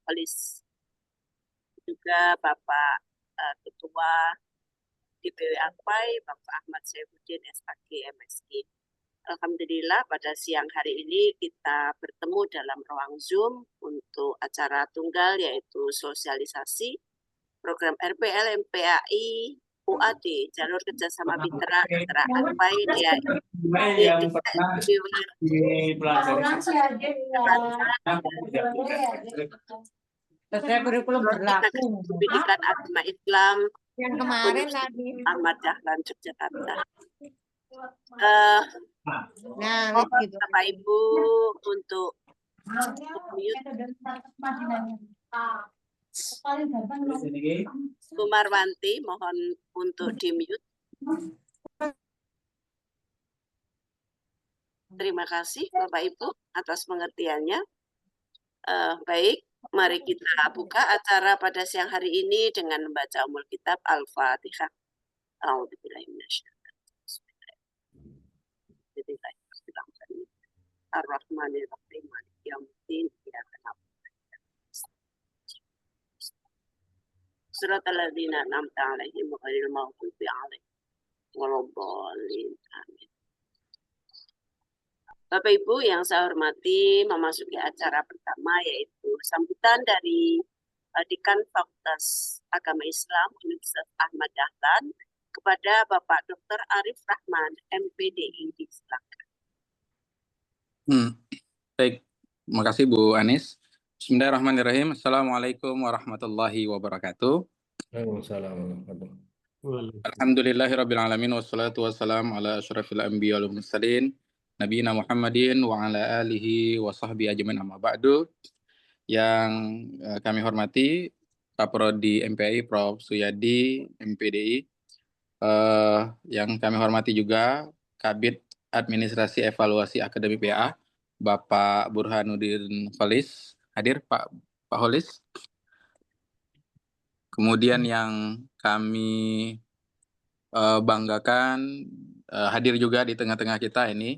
Polis, juga Bapak Ketua DPW Akpai, Bapak Ahmad Saifuddin SHG MSI. Alhamdulillah pada siang hari ini kita bertemu dalam ruang Zoom untuk acara tunggal yaitu sosialisasi program RPL MPAI UAD Jalur Kerjasama Mitra antara Akpai yang pernah dipelajari sesuai kurikulum berlaku Pendidikan Agama Islam yang kemarin tadi. Ahmad Dahlan Yogyakarta. Nah, Mohon gitu. Bapak Ibu untuk Sumarwanti mohon untuk di-mute. Terima kasih Bapak Ibu atas pengertiannya. Baik, mari kita buka acara pada siang hari ini dengan membaca Ummul Kitab Al-Fatihah. Ar-Rahmanir-Rahim. Suratal ladzina an'amta 'alaihim ghairil maghdubi 'alaihim waladdallin. Amin. Bapak Ibu yang saya hormati, memasuki acara pertama yaitu sambutan dari Dekan Fakultas Agama Islam Universitas Ahmad Dahlan kepada Bapak Dr. Arif Rahman, MPDI. Silakan. Baik, terima kasih Bu Anis. Bismillahirrahmanirrahim. Assalamualaikum warahmatullahi wabarakatuh. Alhamdulillahirrabbilalamin. Wassalatu wassalamu ala asyrafil anbiya wal mursalin Nabiyina Muhammadin wa ala alihi wa sahbihi ajmain amma ba'du. Yang kami hormati Kaprodi MPAI Prof. Suyadi MPDI, yang kami hormati juga Kabid Administrasi Evaluasi Akademi PA Bapak Burhanuddin Holis, hadir Pak Holis. Kemudian yang kami banggakan hadir juga di tengah-tengah kita ini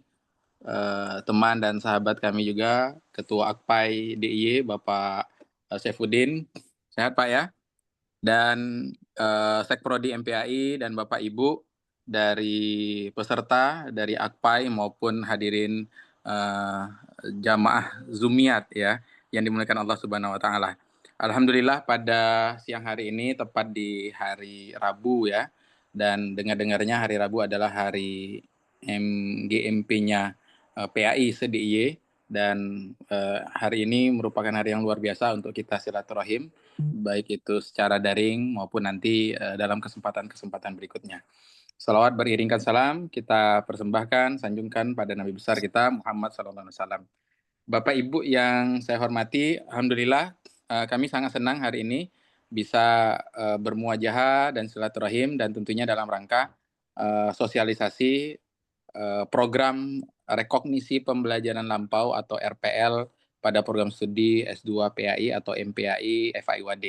teman dan sahabat kami juga, Ketua Akpai DIY Bapak Saifuddin, sehat Pak ya, dan Sekprodi MPAI dan Bapak Ibu dari peserta dari Akpai maupun hadirin jamaah Zumiyat ya yang dimuliakan Allah Subhanahu wa taala. Alhamdulillah pada siang hari ini tepat di hari Rabu ya, dan dengar-dengarnya hari Rabu adalah hari MGMP-nya PAI se-DIY, dan hari ini merupakan hari yang luar biasa untuk kita silaturahim, baik itu secara daring maupun nanti dalam kesempatan-kesempatan berikutnya. Salawat beriringkan salam kita persembahkan, sanjungkan pada Nabi besar kita Muhammad SAW. Bapak Ibu yang saya hormati, alhamdulillah kami sangat senang hari ini bisa bermuajahah dan silaturahim, dan tentunya dalam rangka sosialisasi program rekognisi pembelajaran lampau atau RPL pada program studi S2 PAI atau MPAI FAIWD.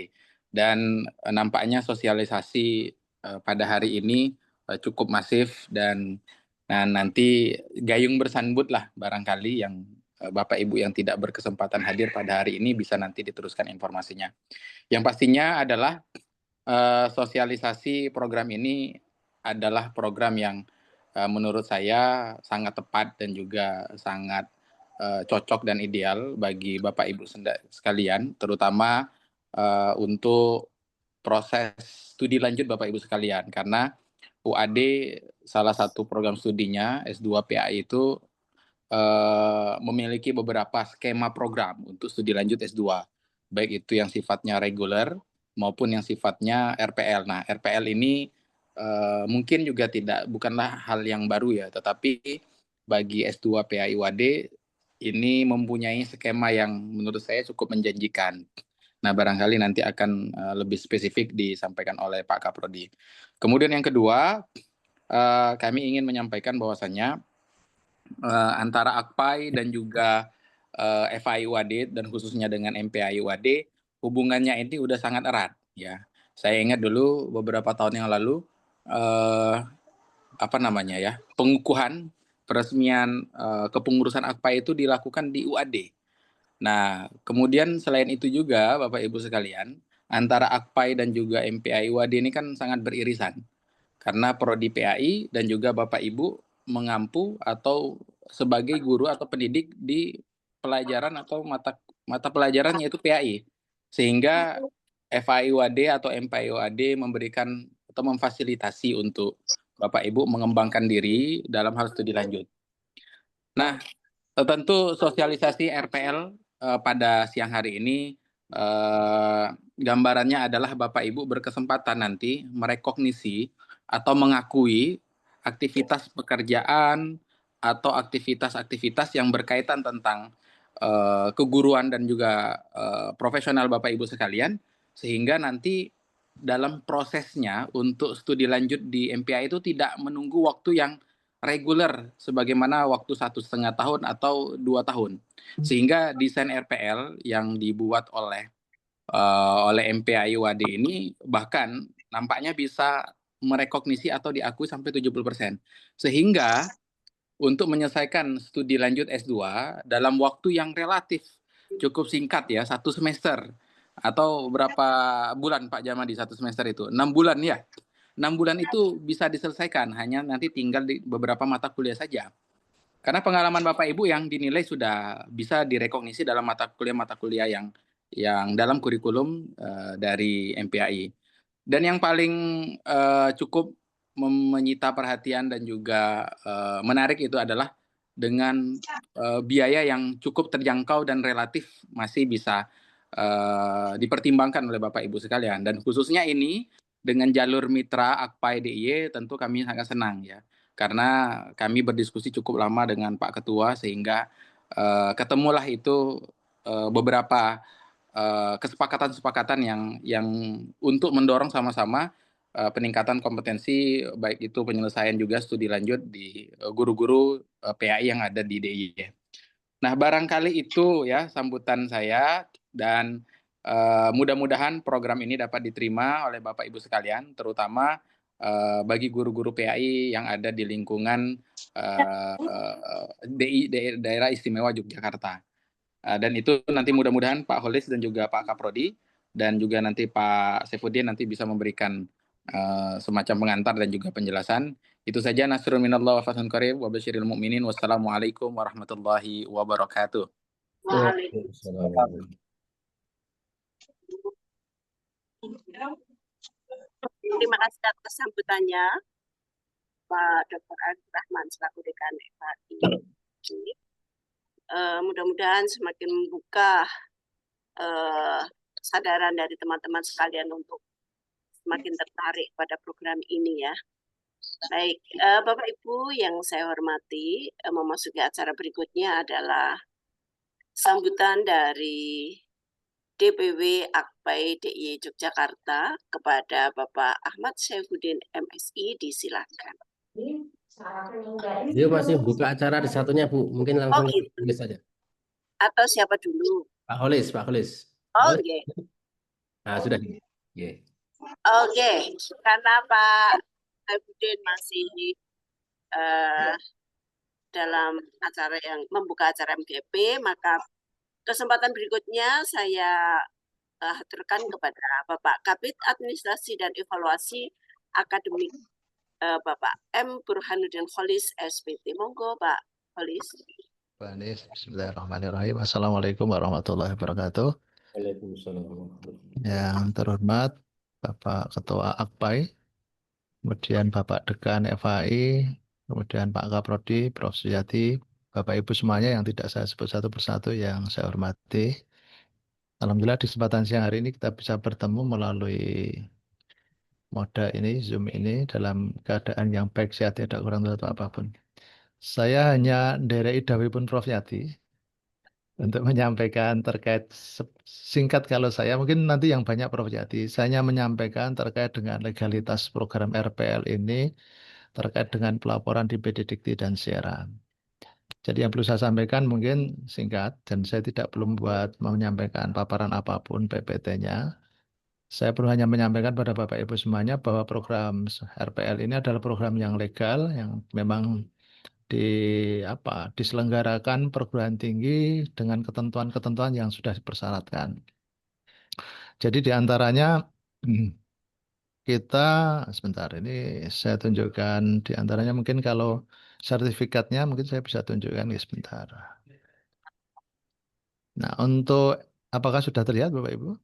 Dan nampaknya sosialisasi pada hari ini cukup masif, dan nanti gayung bersambut lah barangkali yang Bapak Ibu yang tidak berkesempatan hadir pada hari ini bisa nanti diteruskan informasinya. Yang pastinya adalah sosialisasi program ini adalah program yang menurut saya sangat tepat dan juga sangat cocok dan ideal bagi Bapak Ibu sekalian, terutama untuk proses studi lanjut Bapak Ibu sekalian, karena UAD salah satu program studinya S2 PAI itu memiliki beberapa skema program untuk studi lanjut S2, baik itu yang sifatnya reguler maupun yang sifatnya RPL. Nah, RPL ini mungkin juga bukanlah hal yang baru ya, tetapi bagi S2 PAI UAD ini mempunyai skema yang menurut saya cukup menjanjikan. Nah, barangkali nanti akan lebih spesifik disampaikan oleh Pak Kaprodi. Kemudian yang kedua, kami ingin menyampaikan bahwasannya antara Akpai dan juga FAI UAD dan khususnya dengan MPAI UAD, hubungannya ini udah sangat erat ya. Saya ingat dulu beberapa tahun yang lalu pengukuhan peresmian kepengurusan Akpai itu dilakukan di UAD. Nah, kemudian selain itu juga Bapak Ibu sekalian, antara Akpai dan juga MPAI UAD ini kan sangat beririsan. Karena prodi PAI dan juga Bapak Ibu mengampu atau sebagai guru atau pendidik di pelajaran atau mata pelajaran yaitu PAI. Sehingga FAI UAD atau MPAI UAD memberikan atau memfasilitasi untuk Bapak Ibu mengembangkan diri dalam hal studi lanjut. Nah, tentu sosialisasi RPL pada siang hari ini gambarannya adalah Bapak Ibu berkesempatan nanti merekognisi atau mengakui aktivitas pekerjaan atau aktivitas-aktivitas yang berkaitan tentang keguruan dan juga profesional Bapak Ibu sekalian, sehingga nanti dalam prosesnya untuk studi lanjut di MPI itu tidak menunggu waktu yang reguler sebagaimana waktu 1,5 tahun atau 2 tahun, sehingga desain RPL yang dibuat oleh MPAI UAD ini bahkan nampaknya bisa merekognisi atau diakui sampai 70%, sehingga untuk menyelesaikan studi lanjut S2 dalam waktu yang relatif cukup singkat ya, 1 semester atau berapa bulan Pak Jamadi satu semester itu? 6 bulan ya. 6 bulan itu bisa diselesaikan, hanya nanti tinggal di beberapa mata kuliah saja. Karena pengalaman Bapak Ibu yang dinilai sudah bisa direkognisi dalam mata kuliah yang dalam kurikulum dari MPAI. Dan yang paling cukup menyita perhatian dan juga menarik itu adalah dengan biaya yang cukup terjangkau dan relatif masih bisa dipertimbangkan oleh Bapak Ibu sekalian. Dan khususnya ini dengan jalur mitra Akpai DIY tentu kami sangat senang ya. Karena kami berdiskusi cukup lama dengan Pak Ketua sehingga ketemulah itu beberapa kesepakatan-kesepakatan yang untuk mendorong sama-sama peningkatan kompetensi baik itu penyelesaian juga studi lanjut di guru-guru PAI yang ada di DIY. Nah, barangkali itu ya sambutan saya dan mudah-mudahan program ini dapat diterima oleh Bapak Ibu sekalian, terutama bagi guru-guru PAI yang ada di lingkungan daerah istimewa Yogyakarta. Dan itu nanti mudah-mudahan Pak Holis dan juga Pak Kaprodi dan juga nanti Pak Saifuddin nanti bisa memberikan semacam pengantar dan juga penjelasan. Itu saja, nasrun minallah wa fathun qarib wa basyiril mu'minin. Wassalamualaikum warahmatullahi wabarakatuh. Terima kasih atas sambutannya Pak Dr. Arif Rahman selaku Dekan FAI. Mudah-mudahan semakin membuka kesadaran dari teman-teman sekalian untuk semakin tertarik pada program ini ya. Baik, Bapak Ibu yang saya hormati, memasuki acara berikutnya adalah sambutan dari DPW Akpai DIY Yogyakarta kepada Bapak Ahmad Saifuddin MSI, disilakan. Dia masih buka acara di satunya Bu, mungkin langsung gitu. tulis saja. Atau siapa dulu? Pak Holis, Pak Holis. Oke. Nah, sudah. Yeah. Oke, karena Pak Saifuddin masih dalam acara yang membuka acara MGP, maka kesempatan berikutnya saya haturkan kepada Bapak Kabid Administrasi dan Evaluasi Akademik Bapak M. Burhanuddin Kholis, SPT. Monggo Pak Kholis. Bismillahirrahmanirrahim. Assalamualaikum warahmatullahi wabarakatuh. Waalaikumsalam. Yang terhormat Bapak Ketua Akpai, kemudian Bapak Dekan FAI, kemudian Pak Kaprodi, Prof. Suyati, Bapak Ibu semuanya yang tidak saya sebut satu persatu yang saya hormati. Alhamdulillah di kesempatan siang hari ini kita bisa bertemu melalui moda ini, Zoom ini dalam keadaan yang baik, sehat, tidak kurang atau apapun. Saya hanya ndereki dawuhipun Prof. Yati untuk menyampaikan terkait singkat kalau saya, mungkin nanti yang banyak Prof. Yati, saya hanya menyampaikan terkait dengan legalitas program RPL ini, terkait dengan pelaporan di PD Dikti dan siaran. Jadi yang perlu saya sampaikan mungkin singkat, dan saya tidak belum menyampaikan paparan apapun PPT-nya. Saya perlu hanya menyampaikan pada Bapak Ibu semuanya bahwa program RPL ini adalah program yang legal, yang memang diselenggarakan perguruan tinggi dengan ketentuan-ketentuan yang sudah dipersyaratkan. Jadi di antaranya kita sebentar ini saya tunjukkan di antaranya mungkin kalau sertifikatnya mungkin saya bisa tunjukkan ya sebentar. Nah, untuk apakah sudah terlihat Bapak Ibu?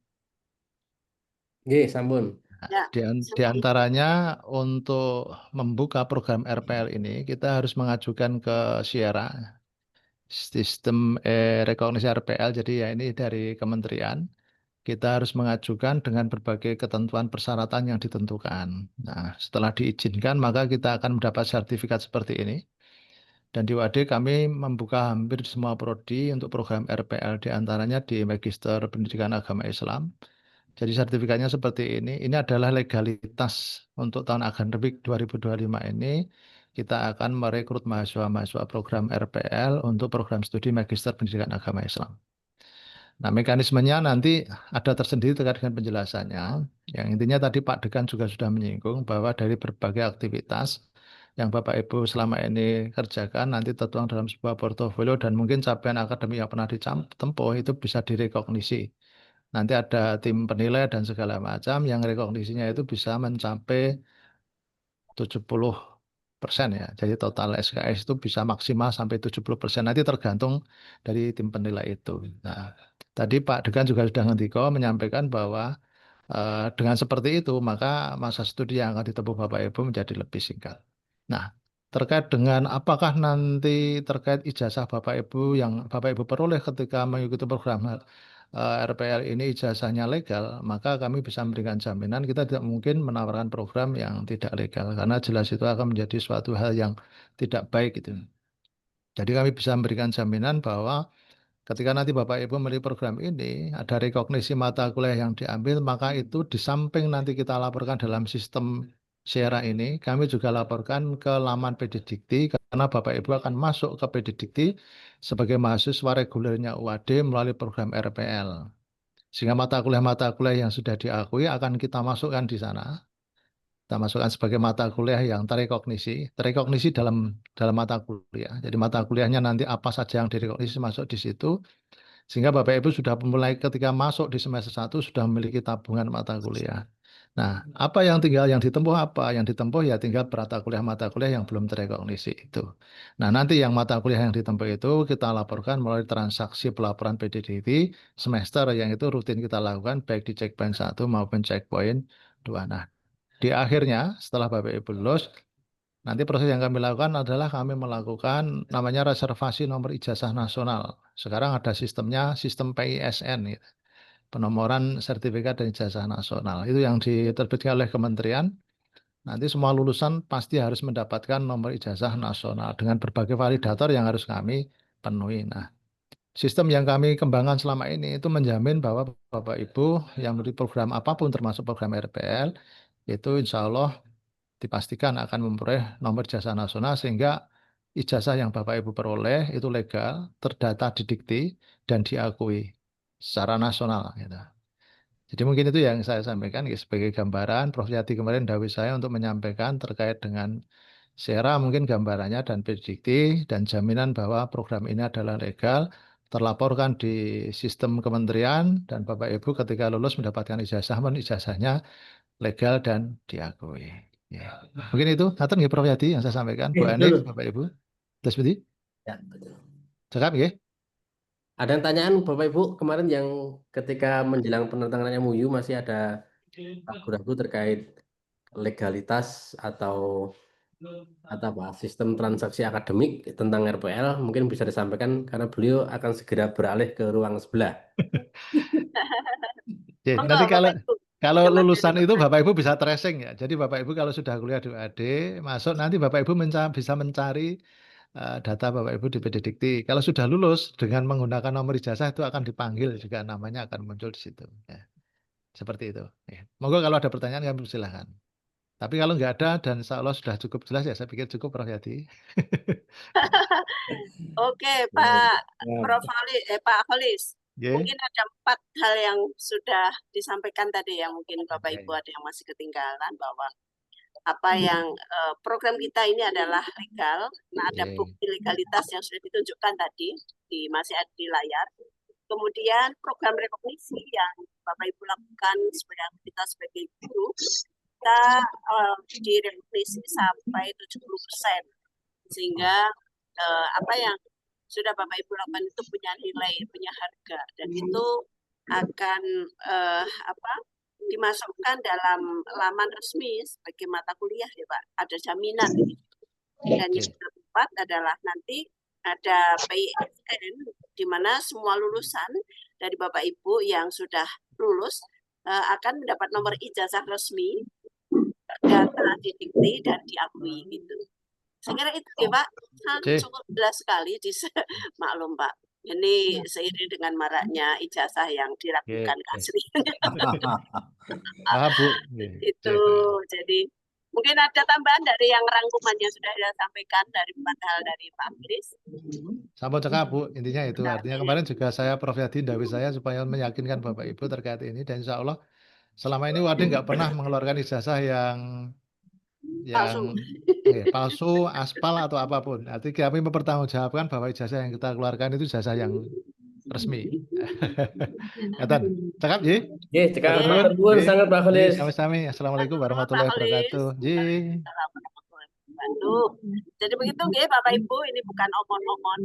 Nggih, sampun. Ya, Di seperti antaranya untuk membuka program RPL ini kita harus mengajukan ke Sierra sistem rekognisi RPL. Jadi ya ini dari kementerian. Kita harus mengajukan dengan berbagai ketentuan persyaratan yang ditentukan. Nah, setelah diizinkan maka kita akan mendapat sertifikat seperti ini. Dan di WAD kami membuka hampir semua prodi untuk program RPL, di antaranya di Magister Pendidikan Agama Islam. Jadi sertifikatnya seperti ini. Ini adalah legalitas untuk tahun akademik 2025 ini. Kita akan merekrut mahasiswa-mahasiswa program RPL untuk program studi Magister Pendidikan Agama Islam. Nah, mekanismenya nanti ada tersendiri terkait dengan penjelasannya. Yang intinya tadi Pak Dekan juga sudah menyinggung bahwa dari berbagai aktivitas yang Bapak Ibu selama ini kerjakan nanti tertuang dalam sebuah portofolio dan mungkin capaian akademik yang pernah ditempuh itu bisa direkognisi. Nanti ada tim penilai dan segala macam yang rekognisinya itu bisa mencapai 70% ya. Jadi total SKS itu bisa maksimal sampai 70%. Nanti tergantung dari tim penilai itu. Nah, tadi Pak Dekan juga sudah menyampaikan bahwa dengan seperti itu maka masa studi yang akan ditempuh Bapak Ibu menjadi lebih singkat. Nah, terkait dengan apakah nanti terkait ijazah Bapak Ibu yang Bapak Ibu peroleh ketika mengikuti program RPL ini ijazahnya legal, maka kami bisa memberikan jaminan kita tidak mungkin menawarkan program yang tidak legal karena jelas itu akan menjadi suatu hal yang tidak baik gitu. Jadi kami bisa memberikan jaminan bahwa ketika nanti Bapak Ibu memilih program ini, ada rekognisi mata kuliah yang diambil, maka itu di samping nanti kita laporkan dalam sistem Sierra ini, kami juga laporkan ke laman PD Dikti, karena Bapak Ibu akan masuk ke PD Dikti sebagai mahasiswa regulernya UAD melalui program RPL. Sehingga mata kuliah yang sudah diakui akan kita masukkan di sana. Kita masukkan sebagai mata kuliah yang terekognisi dalam mata kuliah. Jadi mata kuliahnya nanti apa saja yang direkognisi masuk di situ. Sehingga Bapak Ibu sudah mulai ketika masuk di semester 1 sudah memiliki tabungan mata kuliah. Nah, apa yang tinggal yang ditempuh apa? Yang ditempuh ya tinggal mata kuliah yang belum terekognisi itu. Nah, nanti yang mata kuliah yang ditempuh itu kita laporkan melalui transaksi pelaporan PDDT semester yang itu rutin kita lakukan baik di checkpoint 1 maupun checkpoint 2. Nah, di akhirnya setelah Bapak Ibu lulus, nanti proses yang kami lakukan adalah kami melakukan namanya reservasi nomor ijazah nasional. Sekarang ada sistemnya, sistem PISN, gitu. Penomoran sertifikat dan ijazah nasional. Itu yang diterbitkan oleh kementerian. Nanti semua lulusan pasti harus mendapatkan nomor ijazah nasional dengan berbagai validator yang harus kami penuhi. Nah, sistem yang kami kembangkan selama ini itu menjamin bahwa Bapak Ibu yang melalui program apapun termasuk program RPL, itu insya Allah dipastikan akan memperoleh nomor ijazah nasional sehingga ijazah yang Bapak Ibu peroleh itu legal, terdata di Dikti, dan diakui secara nasional. Gitu. Jadi mungkin itu yang saya sampaikan sebagai gambaran. Prof. Yati kemarin dawuh saya untuk menyampaikan terkait dengan Sierra mungkin gambarannya dan Dikti dan jaminan bahwa program ini adalah legal, terlaporkan di sistem kementerian dan Bapak Ibu ketika lulus mendapatkan ijazah, ijazahnya legal dan diakui. Ya. Mungkin itu, Haten nggih Prof. Yati yang saya sampaikan. Bu Anif, Betul. Bapak Ibu. Terus Budi? Ya, betul. Cakap nggih? Ada pertanyaan Bapak Ibu kemarin yang ketika menjelang penandatanganan MOU masih ada ragu-ragu terkait legalitas atau apa sistem transaksi akademik tentang RPL mungkin bisa disampaikan karena beliau akan segera beralih ke ruang sebelah. Ya, Monggo, nanti Bapak Ibu. kalau Jika masih ada lulusan itu pertanyaan. Bapak Ibu bisa tracing ya. Jadi Bapak Ibu kalau sudah kuliah di UAD, masuk nanti Bapak Ibu bisa mencari data Bapak Ibu di PD Dikti. Kalau sudah lulus dengan menggunakan nomor ijazah itu akan dipanggil juga namanya akan muncul di situ. Ya. Seperti itu. Ya. Monggo kalau ada pertanyaan kami silakan. Tapi kalau nggak ada dan insya Allah sudah cukup jelas ya, saya pikir cukup Prof. Yati. Oke, Pak Ya. Pak Kholis. Ya. Mungkin ada 4 hal yang sudah disampaikan tadi yang mungkin Bapak Ya, Ibu ya. ada yang masih ketinggalan bahwa apa yang program kita ini adalah legal. Nah, ada Oke. bukti legalitas yang sudah ditunjukkan tadi masih ada di layar. Kemudian program rekognisi yang Bapak Ibu lakukan kita sebagai guru, kita direkognisi sampai 70%, sehingga apa yang sudah Bapak Ibu lakukan itu punya nilai, punya harga, dan itu akan dimasukkan dalam laman resmi sebagai mata kuliah ya Pak, ada jaminan. Dan yang keempat adalah nanti ada PISN, di mana semua lulusan dari Bapak Ibu yang sudah lulus akan mendapat nomor ijazah resmi, terdata, didikti, dan diakui gitu. Saya kira itu ya Pak, cukup jelas sekali maklum Pak. Ini seiring dengan maraknya ijazah yang diragukan keasliannya. Bu. Itu jadi mungkin ada tambahan dari yang rangkumannya sudah disampaikan dari 4 hal dari Pak Chris. Sama cekap Bu, intinya itu. Artinya kemarin juga saya Prof Yadi dawai saya supaya meyakinkan Bapak Ibu terkait ini, dan insya Allah selama ini Wadi nggak pernah mengeluarkan ijazah yang palsu, aspal atau apapun. Artinya kami mempertanggungjawabkan bahwa ijazah yang kita keluarkan itu ijazah yang resmi. Cakap ji? Cekap. Sangat Pak Khalis. Sami-sami. Assalamualaikum warahmatullahi wabarakatuh. Jadi begitu nggih Bapak Ibu, ini bukan omon-omon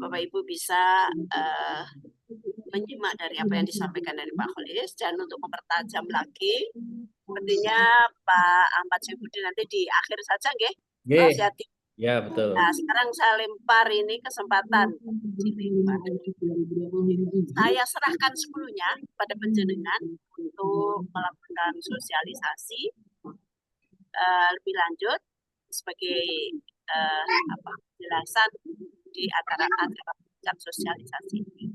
Bapak Ibu bisa menyimak dari apa yang disampaikan dari Pak Khalis, dan untuk mempertajam lagi sepertinya Pak Ahmad Saifuddin nanti di akhir saja nggih. Ya, betul. Nah, sekarang saya lempar ini kesempatan. Saya serahkan sepenuhnya pada penjenengan untuk melakukan sosialisasi lebih lanjut sebagai penjelasan di acara sosialisasi ini.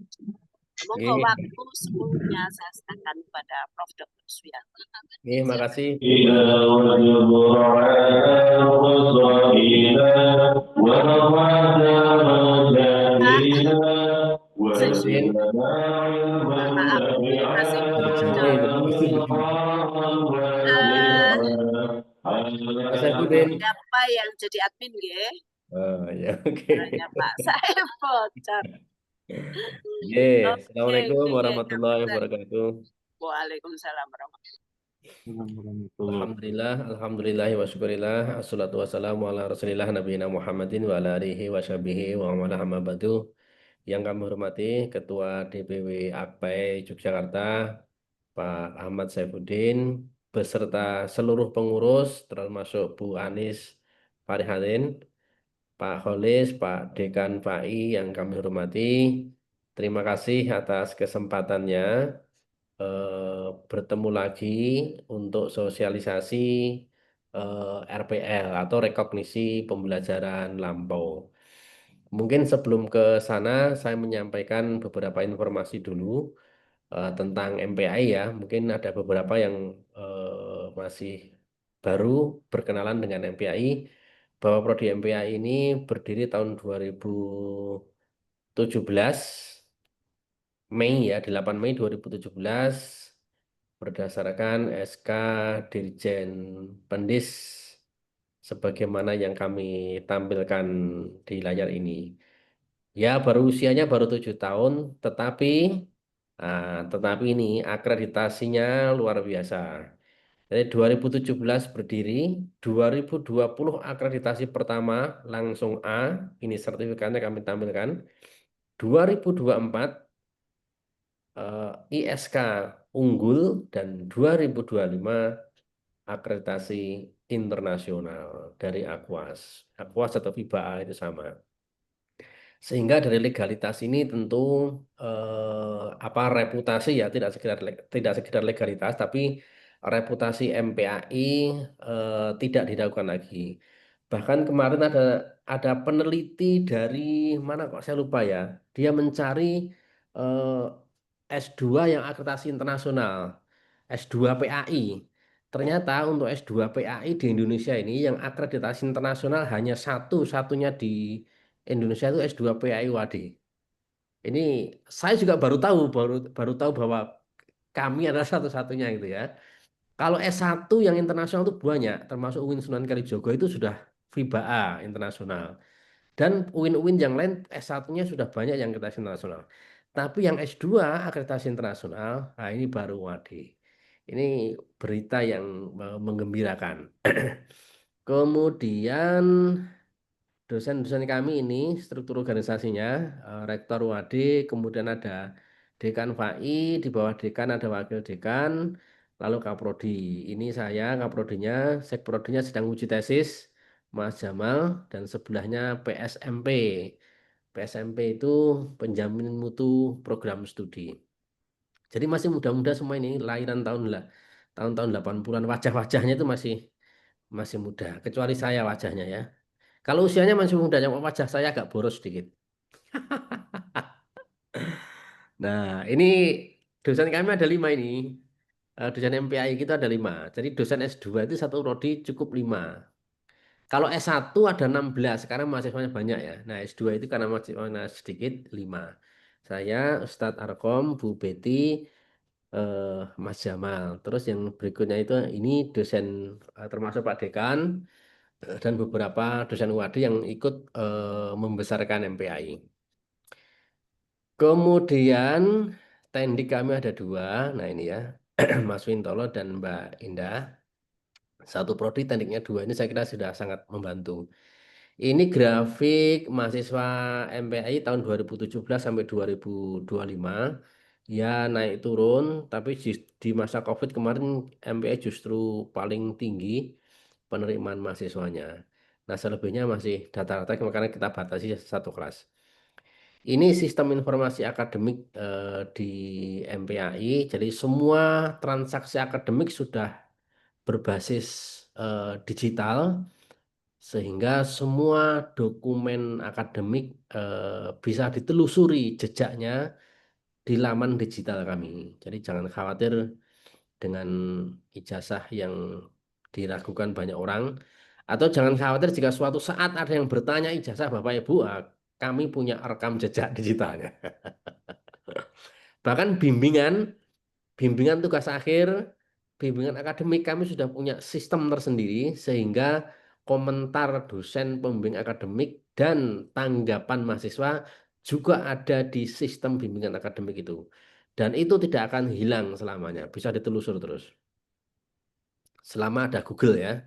Monggo waktu sepenuhnya saya serahkan kepada Prof. Dr. Suyanto. Terima kasih. Siapa yang jadi admin nggih? Ya, oke. Pak, saya bocor. Assalamualaikum warahmatullahi wabarakatuh. Waalaikumsalam warahmatullahi wabarakatuh. Alhamdulillah wa syukurillah. Assalatu wassalamu ala rasulillah nabiyina Muhammadin wa ala alihi wa sahbihi wa man wala ba'du. Yang kami hormati Ketua DPW Akpai Yogyakarta, Pak Ahmad Saifuddin, beserta seluruh pengurus, termasuk Bu Anis Farihatin, Pak Khalis, Pak Dekan PAI yang kami hormati. Terima kasih atas kesempatannya bertemu lagi untuk sosialisasi RPL atau rekognisi pembelajaran lampau. Mungkin sebelum ke sana saya menyampaikan beberapa informasi dulu tentang MPAI ya. Mungkin ada beberapa yang masih baru berkenalan dengan MPAI, bahwa prodi MPAI ini berdiri tahun 2017 Mei ya, 8 Mei 2017 berdasarkan SK Dirjen Pendis sebagaimana yang kami tampilkan di layar ini. Ya, usianya baru 7 tahun, tetapi ini akreditasinya luar biasa. Jadi 2017 berdiri, 2020 akreditasi pertama langsung A, ini sertifikatnya kami tampilkan. 2024 ISK unggul, dan 2025 akreditasi internasional dari Aquas. Aquas atau FIBA itu sama. Sehingga dari legalitas ini tentu reputasi ya, tidak sekedar legalitas, tapi reputasi MPAI tidak diragukan lagi. Bahkan kemarin ada peneliti dari mana kok saya lupa ya, dia mencari S2 yang akreditasi internasional, S2 PAI. Ternyata untuk S2 PAI di Indonesia ini yang akreditasi internasional hanya satu-satunya di Indonesia itu S2 PAI Wadi. Ini saya juga baru tahu bahwa kami adalah satu-satunya gitu ya. Kalau S1 yang internasional itu banyak, termasuk UIN Sunan Kalijogo itu sudah FIBA A internasional. Dan UIN-UIN yang lain S1-nya sudah banyak yang akreditasi internasional. Tapi yang S2 akreditasi internasional, nah ini baru waduh. Ini berita yang menggembirakan. Kemudian dosen-dosen kami ini struktur organisasinya, rektor UAD, kemudian ada dekan FAI, di bawah dekan ada wakil dekan, lalu kaprodi. Ini saya kaprodinya, sekprodinya sedang uji tesis, Mas Jamal, dan sebelahnya PSMP. PSMP itu penjamin mutu program studi. Jadi masih muda-muda semua ini, lahiran tahun-tahun 80-an, wajah-wajahnya itu masih masih muda, kecuali saya wajahnya ya. Kalau usianya masih muda, yang wajah saya agak boros sedikit. Nah, ini dosen kami ada 5 ini. Dosen MPAI kita ada 5. Jadi dosen S2 itu satu prodi cukup 5. Kalau S1 ada 16, sekarang mahasiswanya banyak ya. Nah, S2 itu karena mahasiswanya sedikit 5. Saya, Ustadz Arkom, Bu Betty, Mas Jamal. Terus yang berikutnya itu ini dosen termasuk Pak Dekan dan beberapa dosen UAD yang ikut membesarkan MPAI. Kemudian tendik kami ada 2. Nah ini ya, Mas Wintolo dan Mbak Indah. Satu prodi tendiknya 2. Ini saya kira sudah sangat membantu. Ini grafik mahasiswa MPAI tahun 2017 sampai 2025. Ya naik turun, tapi di masa COVID kemarin MPAI justru paling tinggi penerimaan mahasiswanya. Nah selebihnya masih data-data, makanya kita batasi satu kelas. Ini sistem informasi akademik di MPAI, jadi semua transaksi akademik sudah berbasis digital, sehingga semua dokumen akademik bisa ditelusuri jejaknya di laman digital kami. Jadi jangan khawatir dengan ijazah yang diragukan banyak orang, atau jangan khawatir jika suatu saat ada yang bertanya ijazah Bapak Ibu, kami punya rekam jejak digitalnya. Bahkan bimbingan tugas akhir, bimbingan akademik kami sudah punya sistem tersendiri sehingga komentar dosen pembimbing akademik dan tanggapan mahasiswa juga ada di sistem bimbingan akademik itu. Dan itu tidak akan hilang selamanya, bisa ditelusur terus. Selama ada Google ya.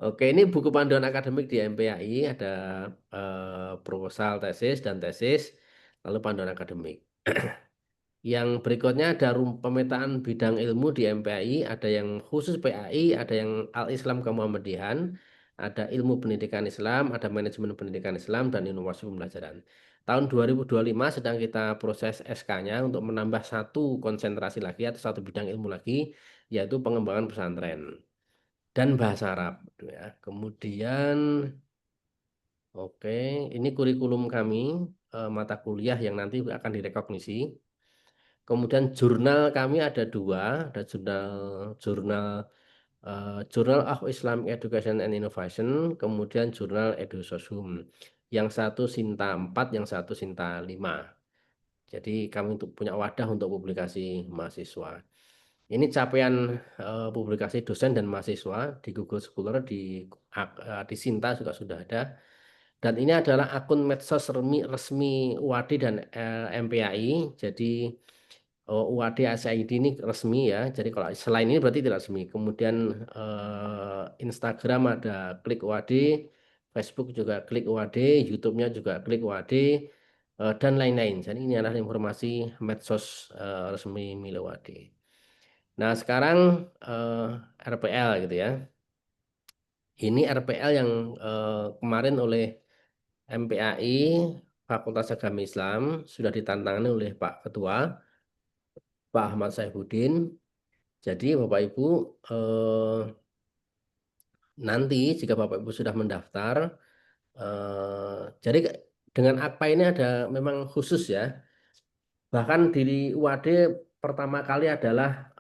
Oke, ini buku panduan akademik di MPAI, ada proposal tesis dan tesis, lalu panduan akademik. Yang berikutnya ada pemetaan bidang ilmu di MPAI, ada yang khusus PAI, ada yang Al-Islam Kemuhammadian, ada ilmu pendidikan Islam, ada manajemen pendidikan Islam, dan inovasi pembelajaran. Tahun 2025 sedang kita proses SK-nya untuk menambah satu konsentrasi lagi atau satu bidang ilmu lagi, yaitu pengembangan pesantren dan bahasa Arab. Ya. Kemudian, oke, ini kurikulum kami, mata kuliah yang nanti akan direkognisi. Kemudian jurnal kami ada 2, ada jurnal of Islamic Education and Innovation, kemudian jurnal Edusosum. Yang satu Sinta 4, yang satu Sinta 5. Jadi kami untuk punya wadah untuk publikasi mahasiswa. Ini capaian publikasi dosen dan mahasiswa di Google Scholar, di Sinta juga sudah ada. Dan ini adalah akun medsos resmi UAD dan MPAI. Jadi UAD ACID ini resmi ya. Jadi kalau selain ini berarti tidak resmi. Kemudian Instagram ada klik UAD, Facebook juga klik UAD, YouTube-nya juga klik UAD, dan lain-lain. Jadi ini adalah informasi medsos resmi milik UAD. Nah sekarang RPL gitu ya. Ini RPL yang kemarin oleh MPAI Fakultas Agama Islam sudah ditantangani oleh Pak Ketua, Pak Ahmad Saifuddin. Jadi Bapak Ibu nanti jika Bapak Ibu sudah mendaftar, jadi dengan AKPA ini ada memang khusus ya. Bahkan di UAD pertama kali adalah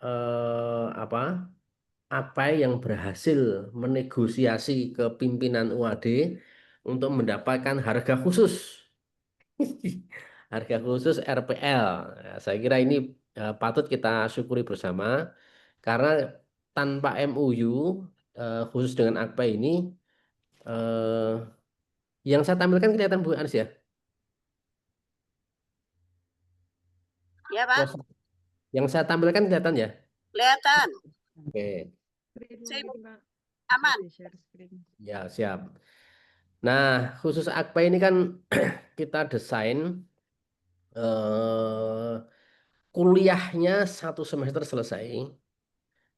AKPA yang berhasil menegosiasi ke pimpinan UAD untuk mendapatkan harga khusus. harga khusus RPL. Ya, saya kira ini patut kita syukuri bersama karena tanpa MOU khusus dengan AKPAI ini eh, yang saya tampilkan kelihatan Bu Anis ya. Ya, Pak. Yang saya tampilkan kelihatan ya. Kelihatan. Oke, Saya aman. ya siap. Nah, khusus AKPAI ini kan kita desain kuliahnya 1 semester selesai,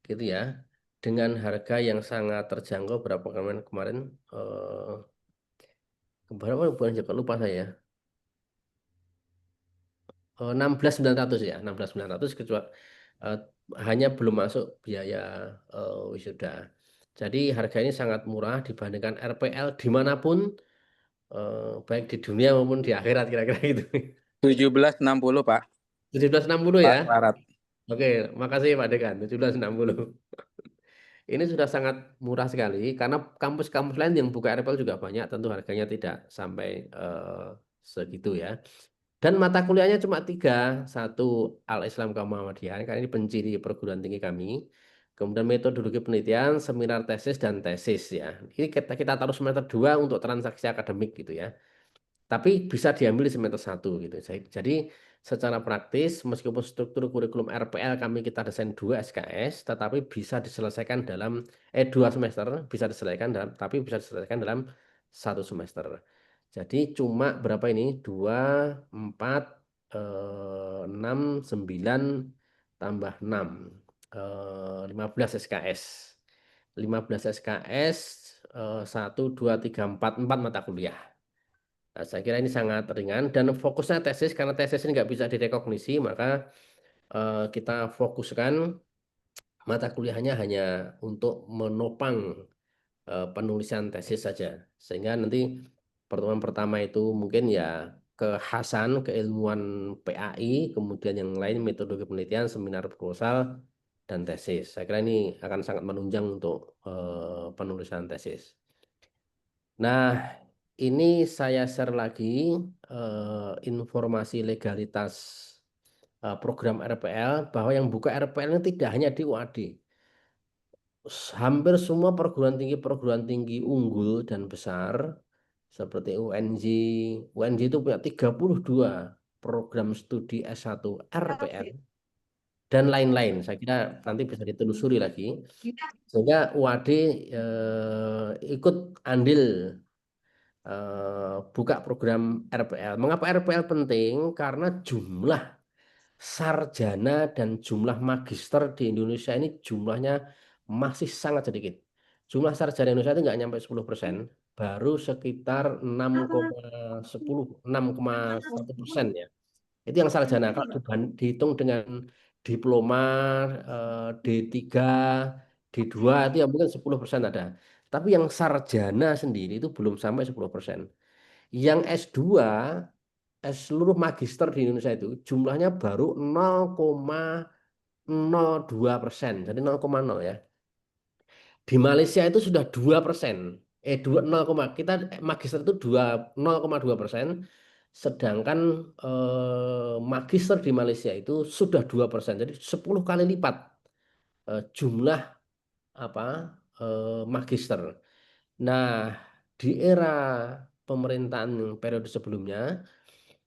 gitu ya, dengan harga yang sangat terjangkau. Berapa kemarin? Berapa bulan juga lupa saya. 16.900 ya, 16.900 kecuali hanya belum masuk biaya wisuda. Jadi harga ini sangat murah dibandingkan RPL dimanapun, baik di dunia maupun di akhirat kira-kira gitu. 1760 Pak. 1760 Pak ya. Larat. Oke, makasih Pak Dekan. 1760. Ini sudah sangat murah sekali karena kampus-kampus lain yang buka RPL juga banyak, tentu harganya tidak sampai segitu ya. Dan mata kuliahnya cuma 3, satu Al-Islam Kaum Muhammadiyah, karena ini penciri perguruan tinggi kami. Kemudian metodologi penelitian, seminar tesis dan tesis ya. Ini kita taruh semester 2 untuk transaksi akademik gitu ya. Tapi bisa diambil di semester 1 gitu. Jadi secara praktis meskipun struktur kurikulum RPL kami kita desain 2 SKS, tetapi bisa diselesaikan dalam 2 semester, bisa diselesaikan tapi bisa diselesaikan dalam 1 semester. Jadi cuma berapa ini? 2, 4, 6, 9 tambah 6, 15 SKS. 15 SKS, 1, 2, 3, 4 mata kuliah. Nah, saya kira ini sangat ringan dan fokusnya tesis, karena tesis ini nggak bisa direkognisi, maka kita fokuskan mata kuliahnya hanya untuk menopang penulisan tesis saja. Sehingga nanti pertemuan pertama itu mungkin ya kekhasan, keilmuan PAI, kemudian yang lain metodologi penelitian, seminar proposal, dan tesis. Saya kira ini akan sangat menunjang untuk penulisan tesis. Nah, ini saya share lagi informasi legalitas program RPL, bahwa yang buka RPL ini tidak hanya di UAD. Hampir semua perguruan tinggi unggul dan besar seperti UNJ. UNJ itu punya 32 program studi S1 RPL dan lain-lain. Saya kira nanti bisa ditelusuri lagi. Sehingga UAD ikut andil buka program RPL. Mengapa RPL penting? Karena jumlah sarjana dan jumlah magister di Indonesia ini jumlahnya masih sangat sedikit. Jumlah sarjana Indonesia itu nggak nyampe 10%, baru sekitar 6,1% ya. Itu yang sarjana. Kalau dihitung dengan diploma D3, D2 itu ya mungkin 10% ada. Tapi yang sarjana sendiri itu belum sampai 10%. Yang S2, seluruh magister di Indonesia itu jumlahnya baru 0,02%. Jadi 0,0 ya. Di Malaysia itu sudah 2%. 0, kita magister itu 0,2%. Sedangkan magister di Malaysia itu sudah 2%. Jadi 10 kali lipat jumlah magister. Nah, di era pemerintahan periode sebelumnya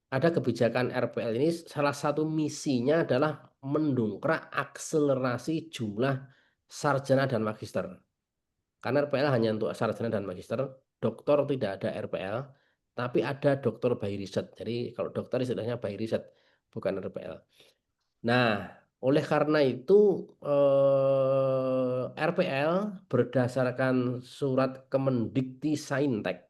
ada kebijakan RPL ini, salah satu misinya adalah mendongkrak akselerasi jumlah sarjana dan magister. Karena RPL hanya untuk sarjana dan magister, doktor tidak ada RPL, tapi ada doktor by riset. Jadi kalau dokter istilahnya by riset, bukan RPL. Nah, oleh karena itu RPL berdasarkan surat Kemendikti-Saintek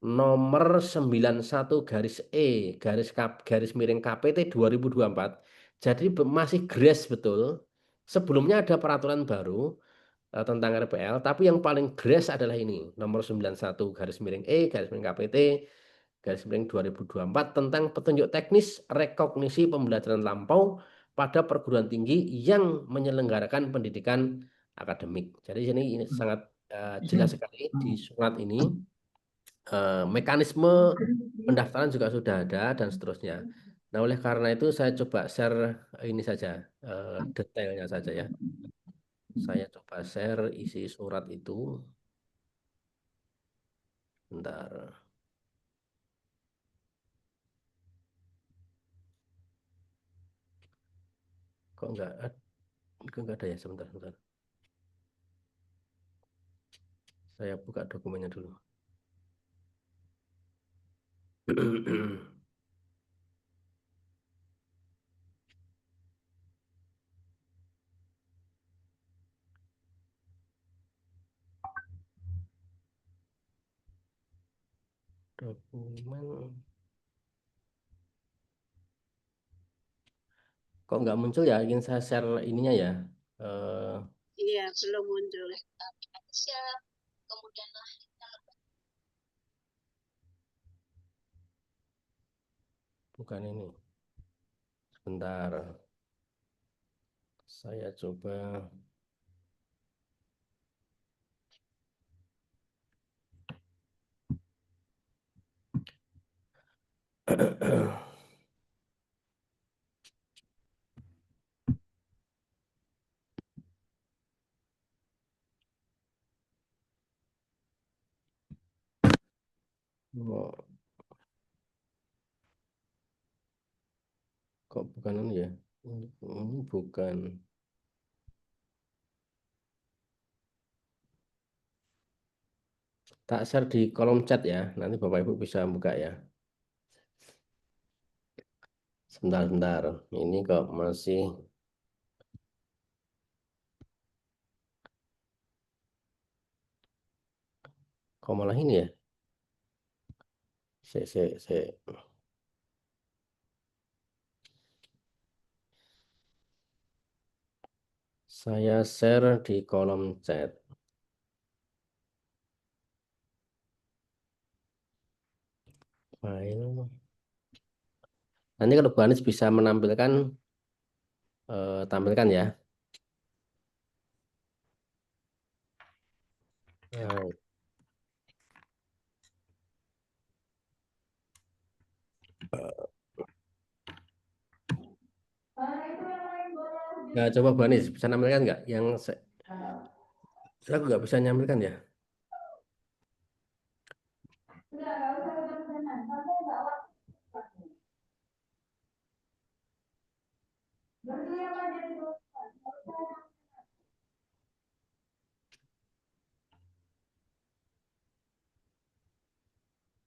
nomor 91/E garis miring KPT 2024. Jadi masih grace betul. Sebelumnya ada peraturan baru tentang RPL, tapi yang paling grace adalah ini, nomor 91/E garis miring KPT garis miring 2024 tentang petunjuk teknis rekognisi pembelajaran lampau pada perguruan tinggi yang menyelenggarakan pendidikan akademik. Jadi ini sangat jelas sekali di surat ini. mekanisme pendaftaran juga sudah ada dan seterusnya. Nah, oleh karena itu saya coba share ini saja, detailnya saja ya. Saya coba share isi surat itu. Bentar. Kok enggak ada ya, sebentar. Saya buka dokumennya dulu. Dokumen. Kok nggak muncul ya? Ingin saya share ininya ya. Iya, belum muncul. Bukan ini. Sebentar. Saya coba. Oh, kok bukan ini ya? Ini bukan. Tak share di kolom chat ya. Nanti Bapak Ibu bisa buka ya. Sebentar. Ini kok masih. Kok malah ini ya? Saya share di kolom chat. File. Nanti kalau Bu Anies bisa menampilkan, tampilkan ya. Nah, nah, coba Bu Anies bisa nampilkan nggak? Saya nggak bisa nampilkan ya.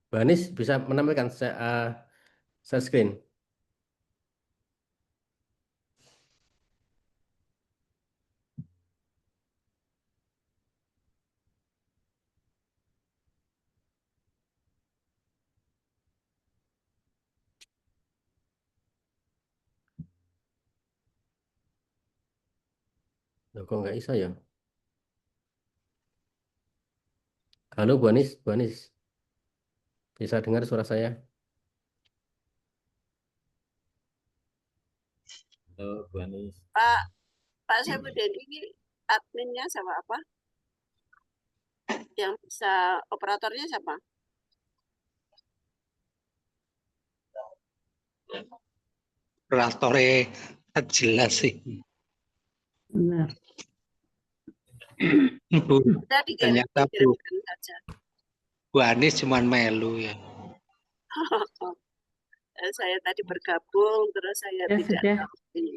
Bu Anies bisa menampilkan share screen. Loh, kok nggak bisa ya? Halo Bu Anies, bisa dengar suara saya? Halo, Bu Anies. Pak Saifuddin, ini adminnya sama apa? Yang bisa operatornya siapa? Operatornya jelas sih. Benar. Bu, Udah ternyata Bu, dikirimkan saja. Bu Anies cuman melu ya. Saya tadi bergabung, terus saya Ya, tidak sudah. tahu ini.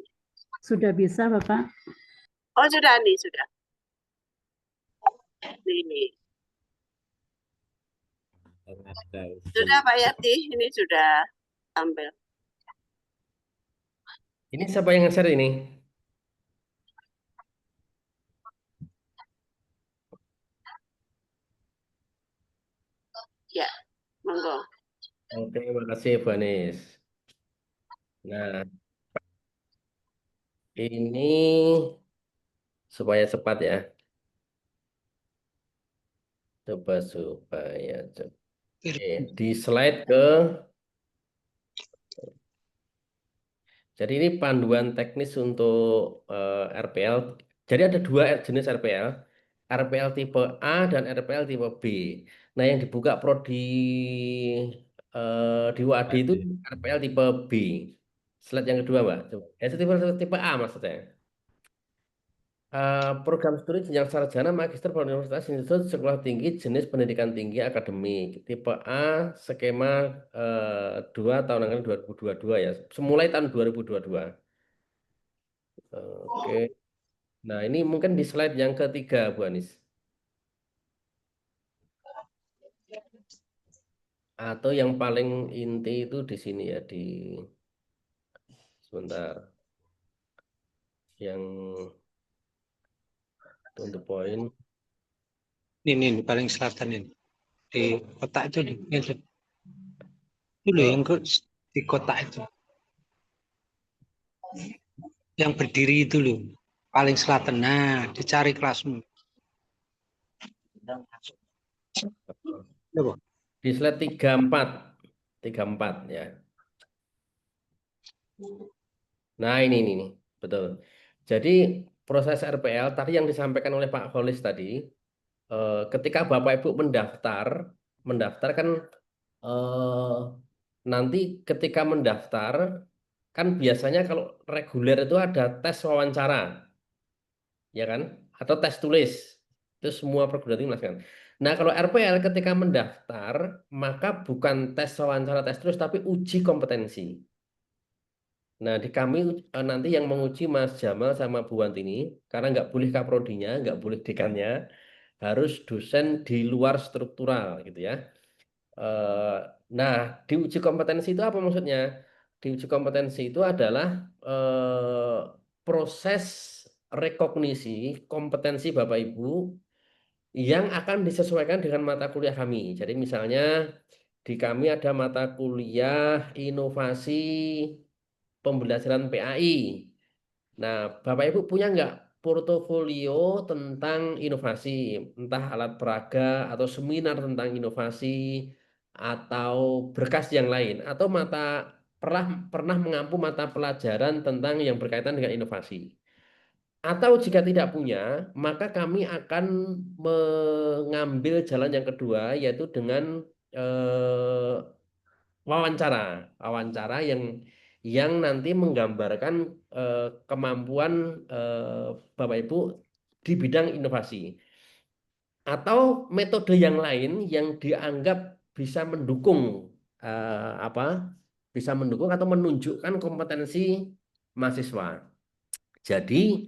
Sudah bisa, Bapak? Oh, sudah nih, sudah. Ini. Sudah Pak Yati, ini sudah tampil. Ini siapa yang nge-share ini? Ya, monggo. Oke, makasih Bu Anies. Nah, ini supaya cepat ya. Coba supaya cepat. Oke, di slide ke. Jadi ini panduan teknis untuk RPL. Jadi ada dua jenis RPL. RPL tipe A dan RPL tipe B. Nah, yang dibuka prodi di UAD itu RPL tipe B. Slide yang kedua, Mbak. Coba. Itu tipe A maksudnya. Program studi jenjang sarjana, magister pada universitas, institut, sekolah tinggi, jenis pendidikan tinggi, akademik. Tipe A, skema 2 tahun anggaran 2022 ya. Semulai tahun 2022. Oke. Nah, ini mungkin di slide yang ketiga, Bu Anis. Atau yang paling inti itu di sini ya, di sebentar. Yang untuk poin. Ini paling selatan ini. Di kotak itu nih. Itu loh yang di kotak itu. Yang berdiri itu loh. Paling selatan. Nah, dicari kelasmu. Coba. Di slide 34. 34 ya. Nah, ini. Betul. Jadi proses RPL tadi yang disampaikan oleh Pak Kholis tadi, ketika Bapak Ibu mendaftar kan nanti ketika mendaftar kan biasanya kalau reguler itu ada tes wawancara, ya kan? Atau tes tulis. Itu semua perguruan tinggi melakukan. Nah, kalau RPL ketika mendaftar, maka bukan tes wawancara, tes tulis, tapi uji kompetensi. Nah, di kami nanti yang menguji Mas Jamal sama Bu Wantini, karena nggak boleh kaprodinya, nggak boleh dekannya, harus dosen di luar struktural gitu ya. Nah, di uji kompetensi itu apa maksudnya? Di uji kompetensi itu adalah proses rekognisi kompetensi Bapak Ibu yang akan disesuaikan dengan mata kuliah kami. Jadi misalnya di kami ada mata kuliah inovasi pembelajaran PAI. Nah, Bapak Ibu punya nggak portofolio tentang inovasi, entah alat peraga atau seminar tentang inovasi atau berkas yang lain, atau pernah mengampu mata pelajaran tentang yang berkaitan dengan inovasi. Atau jika tidak punya, maka kami akan mengambil jalan yang kedua, yaitu dengan eh, wawancara yang nanti menggambarkan kemampuan Bapak Ibu di bidang inovasi atau metode yang lain yang dianggap bisa mendukung bisa mendukung atau menunjukkan kompetensi mahasiswa. Jadi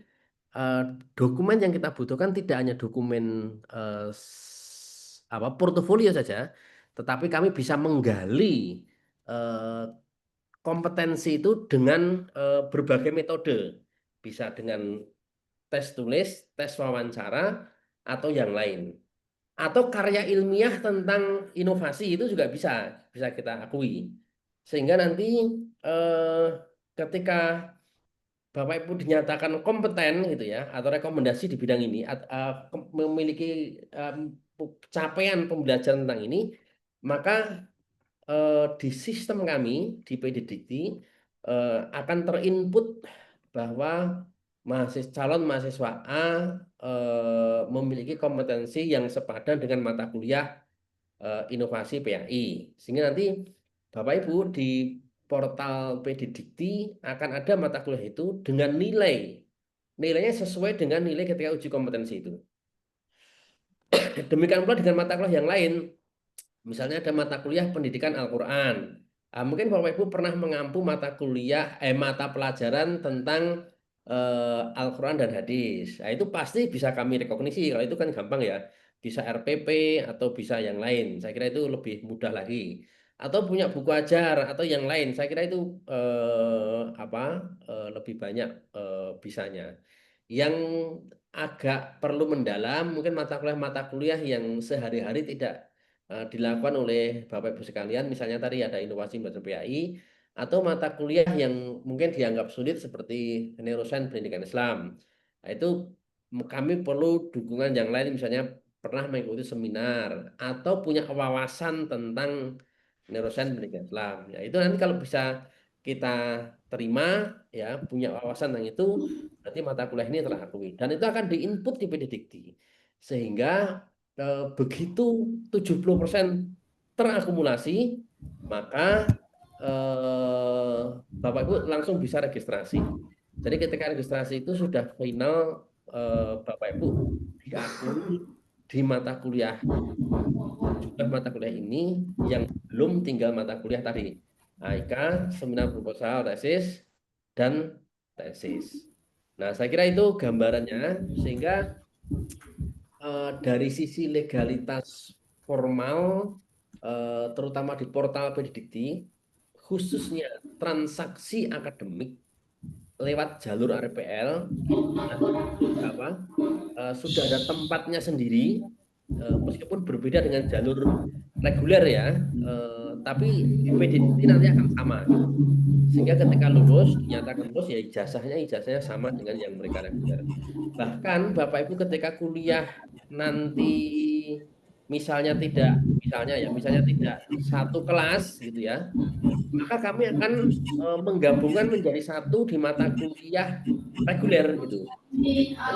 dokumen yang kita butuhkan tidak hanya dokumen portofolio saja, tetapi kami bisa menggali kompetensi itu dengan berbagai metode. Bisa dengan tes tulis, tes wawancara, atau yang lain. Atau karya ilmiah tentang inovasi itu juga bisa kita akui. Sehingga nanti ketika Bapak Ibu dinyatakan kompeten gitu ya, atau rekomendasi di bidang ini, memiliki capaian pembelajaran tentang ini, maka di sistem kami di PDDikti akan terinput bahwa calon mahasiswa A memiliki kompetensi yang sepadan dengan mata kuliah inovasi PAI, sehingga nanti Bapak Ibu di portal PDDikti akan ada mata kuliah itu dengan nilainya sesuai dengan nilai ketika uji kompetensi itu. Demikian pula dengan mata kuliah yang lain. Misalnya ada mata kuliah pendidikan Al-Quran. Mungkin Bapak Ibu pernah mengampu mata pelajaran tentang Al-Quran dan hadis. Nah, itu pasti bisa kami rekognisi. Kalau itu kan gampang ya. Bisa RPP atau bisa yang lain. Saya kira itu lebih mudah lagi. Atau punya buku ajar atau yang lain. Saya kira itu lebih banyak bisanya. Yang agak perlu mendalam mungkin mata kuliah yang sehari-hari tidak dilakukan oleh Bapak Ibu sekalian, misalnya tadi ada inovasi belajar PAI, atau mata kuliah yang mungkin dianggap sulit seperti neurosains pendidikan Islam. Nah, itu kami perlu dukungan yang lain, misalnya pernah mengikuti seminar atau punya wawasan tentang neurosains pendidikan Islam. Ya, itu nanti kalau bisa kita terima, ya punya wawasan yang itu, berarti mata kuliah ini telah akui dan itu akan diinput di PDDikti, sehingga begitu 70% terakumulasi, maka Bapak Ibu langsung bisa registrasi. Jadi ketika registrasi itu sudah final, Bapak Ibu diakui di mata kuliah ini, yang belum tinggal mata kuliah tadi, AIK, seminar proposal, tesis, dan tesis. Nah, saya kira itu gambarannya, sehingga dari sisi legalitas formal, terutama di portal Pendidikti, khususnya transaksi akademik lewat jalur RPL, sudah ada tempatnya sendiri, meskipun berbeda dengan jalur reguler ya, tapi di PDDT nanti akan sama. Sehingga ketika lulus, dinyatakan lulus, ya ijazahnya sama dengan yang mereka reguler. Bahkan Bapak Ibu ketika kuliah nanti misalnya tidak satu kelas gitu ya, maka kami akan menggabungkan menjadi satu di mata kuliah reguler gitu. Jadi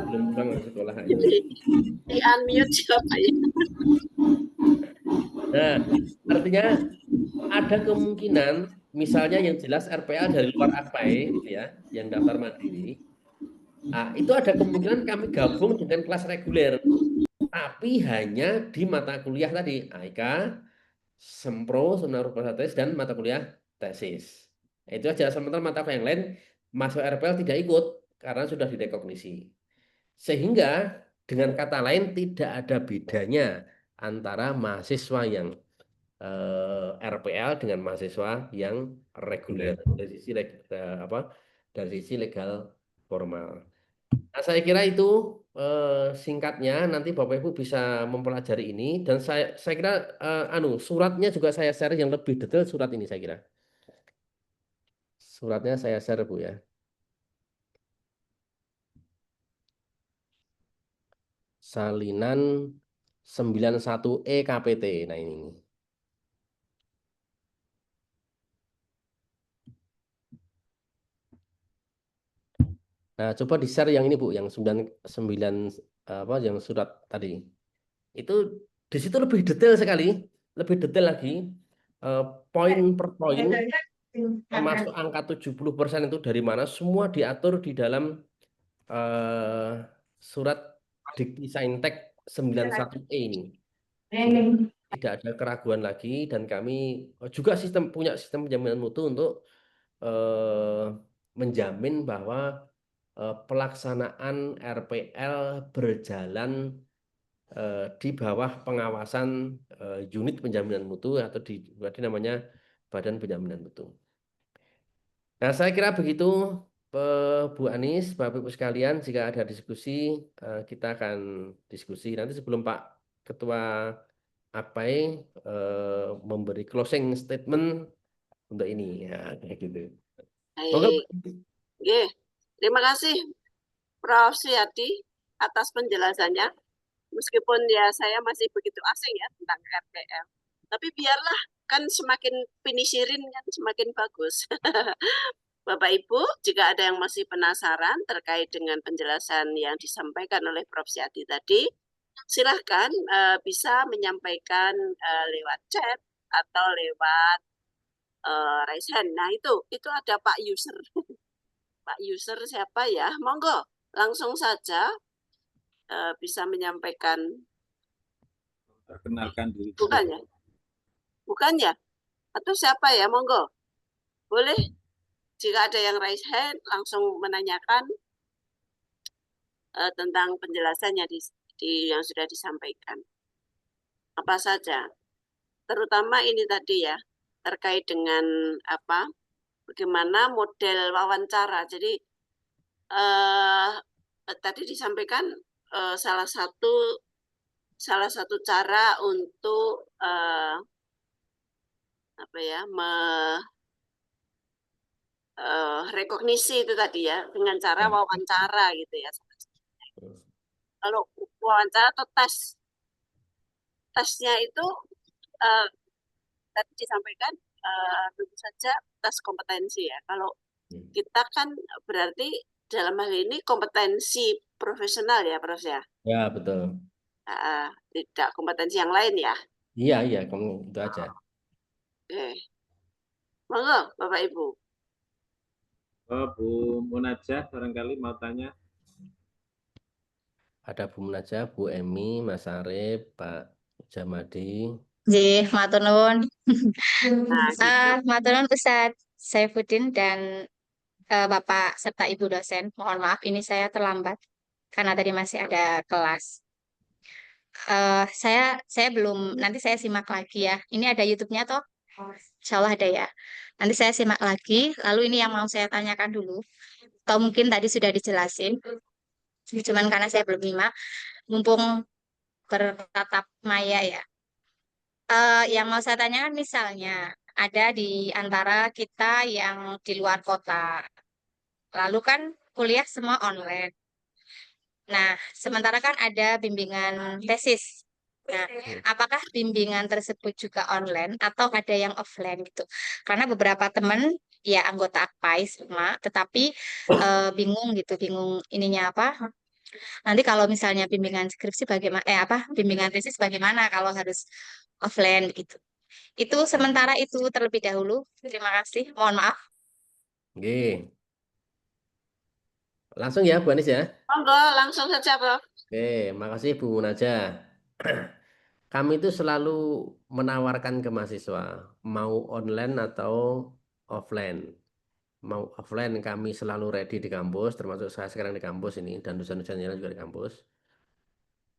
belum pulang dari sekolah ini. Di unmute siapa ya? Nah, artinya ada kemungkinan misalnya yang jelas RPA dari luar AKPAI gitu ya, yang daftar mandiri. Nah, itu ada kemungkinan kami gabung dengan kelas reguler, tapi hanya di mata kuliah tadi, AIK, Sempro, seminar proposal tesis, dan mata kuliah tesis. Itu aja, sementara mata kuliah yang lain masuk RPL tidak ikut karena sudah direkognisi. Sehingga dengan kata lain tidak ada bedanya antara mahasiswa yang RPL dengan mahasiswa yang reguler dari sisi legal formal. Nah, saya kira itu singkatnya, nanti Bapak Ibu bisa mempelajari ini, dan saya kira suratnya juga saya share yang lebih detail, surat ini saya kira. Suratnya saya share Bu ya. Salinan 91E KPT. Nah ini. Nah, coba di-share yang ini Bu, yang 99 yang surat tadi. Itu di situ lebih detail sekali, lebih detail lagi, poin per poin, termasuk angka 70% itu dari mana, semua diatur di dalam surat Dikti Saintek 91E ini. Tidak ada keraguan lagi, dan kami juga punya sistem penjaminan mutu untuk menjamin bahwa pelaksanaan RPL berjalan di bawah pengawasan unit penjaminan mutu, atau berarti namanya Badan Penjaminan Mutu. Nah, saya kira begitu Bu Anis, Bapak Ibu sekalian. Jika ada diskusi, kita akan diskusi. Nanti sebelum Pak Ketua AKPAI memberi closing statement untuk ini, ya kayak gitu. Baik. Terima kasih Prof. Suyadi atas penjelasannya. Meskipun ya saya masih begitu asing ya tentang RPL. Tapi biarlah, kan semakin pinisirin kan semakin bagus. Bapak Ibu, jika ada yang masih penasaran terkait dengan penjelasan yang disampaikan oleh Prof. Suyadi tadi, silahkan bisa menyampaikan lewat chat atau lewat raise hand. Nah itu ada Pak User. Pak User siapa ya? Monggo, langsung saja bisa menyampaikan. Perkenalkan diri. Bukan ya? Bukan ya? Atau siapa ya? Monggo. Boleh? Jika ada yang raise hand, langsung menanyakan tentang penjelasannya yang sudah disampaikan. Apa saja? Terutama ini tadi ya, terkait dengan bagaimana model wawancara. Jadi tadi disampaikan salah satu cara untuk rekognisi itu tadi ya, dengan cara wawancara gitu ya. Kalau wawancara atau tesnya itu tadi disampaikan tentu saja tes kompetensi ya. Kalau kita kan berarti dalam hal ini kompetensi profesional ya, Prof ya. Ya, betul. Tidak kompetensi yang lain ya. Iya, kamu itu aja. Oke. Monggo, Bapak Ibu. Oh, Bu Munajah barangkali mau tanya. Ada Bu Munajah, Bu Emi, Mas Arif, Pak Jamadi. Nggih, matur nuwun. Nah, gitu. Matur nuwun Ustadz Saifuddin dan Bapak serta Ibu dosen. Mohon maaf ini saya terlambat karena tadi masih ada kelas. Saya belum, nanti saya simak lagi ya. Ini ada YouTube-nya toh? Insya Allah ada ya. Nanti saya simak lagi. Lalu ini yang mau saya tanyakan dulu. Atau mungkin tadi sudah dijelasin. Cuman karena saya belum nyimak. Mumpung bertatap maya ya. Yang mau saya tanyakan misalnya ada di antara kita yang di luar kota. Lalu kan kuliah semua online. Nah, sementara kan ada bimbingan tesis. Nah, apakah bimbingan tersebut juga online atau ada yang offline gitu? Karena beberapa teman ya anggota AKPAI semua, tetapi bingung gitu, bingung ininya apa. Nanti kalau misalnya bimbingan skripsi bagaimana, bimbingan tesis bagaimana kalau harus offline gitu. Itu sementara itu terlebih dahulu. Terima kasih. Mohon maaf. Oke. Langsung ya Bu Anis ya. Monggo, langsung saja, Prof. Oke, makasih Bu Munajah. Kami itu selalu menawarkan ke mahasiswa mau online atau offline. Mau offline kami selalu ready di kampus, termasuk saya sekarang di kampus ini dan dosen-dosen yang lain juga di kampus.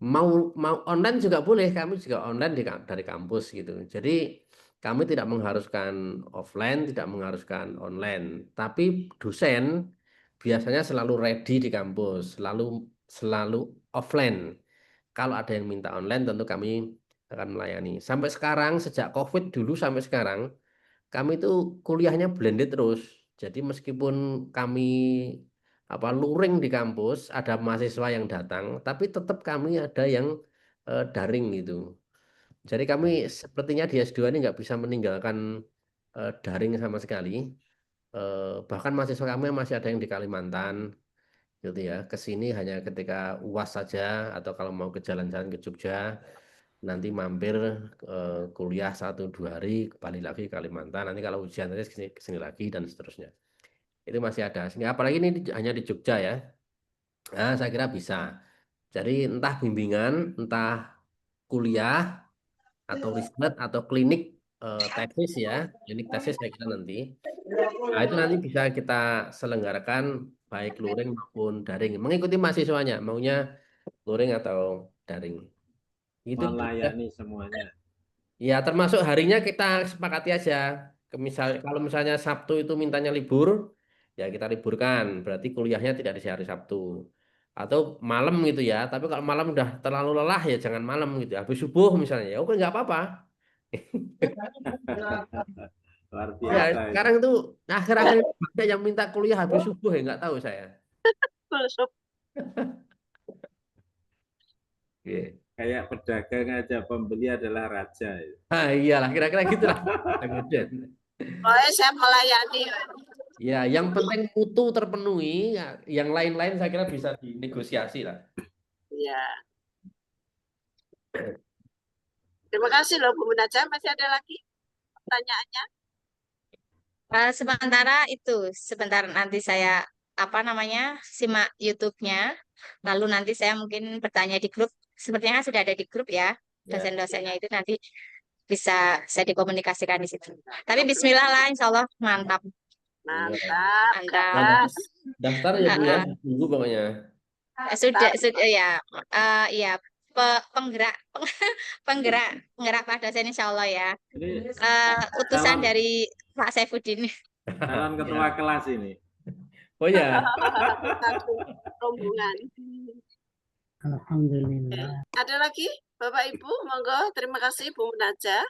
Mau online juga boleh, kami juga online dari kampus gitu. Jadi kami tidak mengharuskan offline, tidak mengharuskan online, tapi dosen biasanya selalu ready di kampus, selalu offline. Kalau ada yang minta online tentu kami akan melayani. Sampai sekarang sejak COVID dulu sampai sekarang kami itu kuliahnya blended terus. Jadi meskipun kami luring di kampus, ada mahasiswa yang datang, tapi tetap kami ada yang daring gitu. Jadi kami sepertinya di S2 ini nggak bisa meninggalkan daring sama sekali. Bahkan mahasiswa kami masih ada yang di Kalimantan, gitu ya. Ke sini hanya ketika UAS saja atau kalau mau ke jalan-jalan ke Jogja, nanti mampir kuliah 1-2 hari, kembali lagi ke Kalimantan. Nanti kalau ujian nanti kesini lagi dan seterusnya. Itu masih ada. Sehingga apalagi ini hanya di Jogja ya. Nah, saya kira bisa. Jadi entah bimbingan, entah kuliah atau riset atau klinik tesis ya, klinik tesis saya kira nanti. Nah, itu nanti bisa kita selenggarakan baik luring maupun daring. Mengikuti mahasiswanya, maunya luring atau daring. Itu Melayani semuanya. ya termasuk harinya kita sepakati aja. Kalau misalnya Sabtu itu mintanya libur, ya kita liburkan. Berarti kuliahnya tidak di hari Sabtu. Atau malam gitu ya. Tapi kalau malam udah terlalu lelah ya jangan malam gitu. Habis subuh misalnya, ya oke nggak apa-apa. Luar Ya biasa itu. sekarang itu akhir-akhir ini banyak yang minta kuliah habis subuh ya nggak tahu saya. Oke. Kayak pedagang aja, pembeli adalah raja. Ah iyalah kira-kira gitulah. Pokoknya saya melayani. Ya, yang penting mutu terpenuhi, ya, yang lain-lain saya kira bisa dinegosiasi lah. Ya. Terima kasih loh Bu Munajah. Masih ada lagi pertanyaannya? Sebentar nanti saya simak YouTube-nya. Lalu nanti saya mungkin bertanya di grup. Sepertinya sudah ada di grup ya. Dosen-dosennya itu nanti bisa saya dikomunikasikan di situ. Tapi Bismillah lah, Insya Allah mantap. Mantap. Daftar ya Bu ya, tunggu pokoknya. Sudah ya. Ya penggerak Pak dosen Insya Allah ya. Utusan dari Pak Saifuddin. Calon ketua kelas ini. Oh ya. Rombongan. Alhamdulillah. Ada lagi Bapak Ibu? Monggo. Terima kasih Bu Munajah.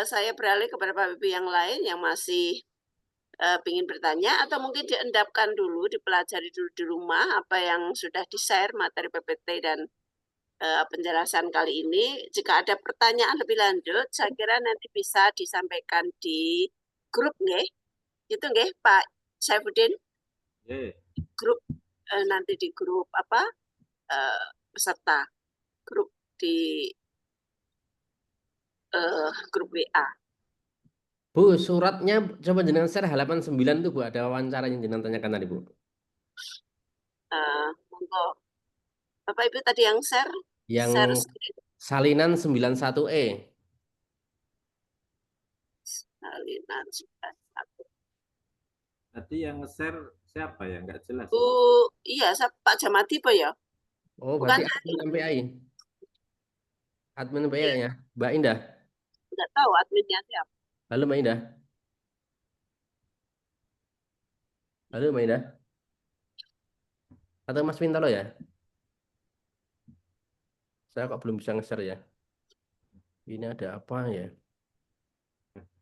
Saya beralih kepada Bapak Ibu yang lain yang masih ingin bertanya atau mungkin diendapkan dulu, dipelajari dulu di rumah apa yang sudah di-share materi PPT dan penjelasan kali ini. Jika ada pertanyaan lebih lanjut, saya kira nanti bisa disampaikan di grup nggih. Gitu nggih Pak Saifuddin, Ye. grup nanti di grup apa peserta grup di grup WA. Bu, suratnya coba jenengan share halaman 9 tuh Bu, ada wawancara yang jenengan tanyakan tadi Bu. Monggo. Bapak Ibu tadi yang share Yang screen. salinan 91E. Salinan 91. Tadi yang nge-share siapa ya? Nggak jelas. Iya, Pak Jamadi Pak ya? Oh, Bukan berarti admin MPI. Admin MPI ya, Mbak Indah. Nggak tahu adminnya siapa. Halo Mbak Indah. Halo Mbak Indah. Atau Mas Wintalo ya? Saya kok belum bisa nge-share ya. Ini ada apa ya?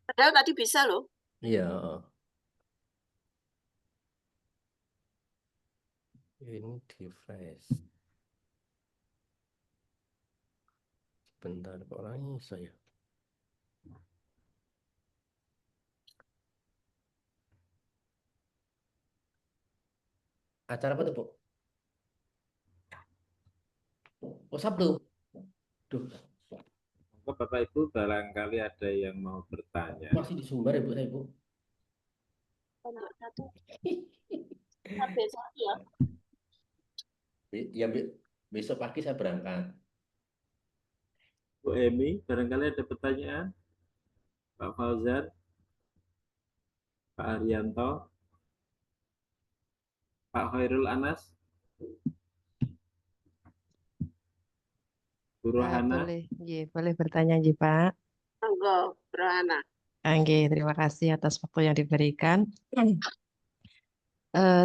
Padahal tadi bisa loh. Iya. Ini device. Bentar, kok orangnya saya. Acara apa tuh, Bu? Oh, Sabtu. Duh, Monggo Bapak Ibu barangkali ada yang mau bertanya. masih di Sumbar ya, Bu, saya, Bu. Besok ya. Ya, besok pagi saya berangkat. Bu Emi, barangkali ada pertanyaan? Pak Fauzan? Pak Haryanto? Pak Khairul Anas? Bu Rohana? Boleh bertanya, nggih, Pak. Monggo, Rohana. Nggih, terima kasih atas waktu yang diberikan.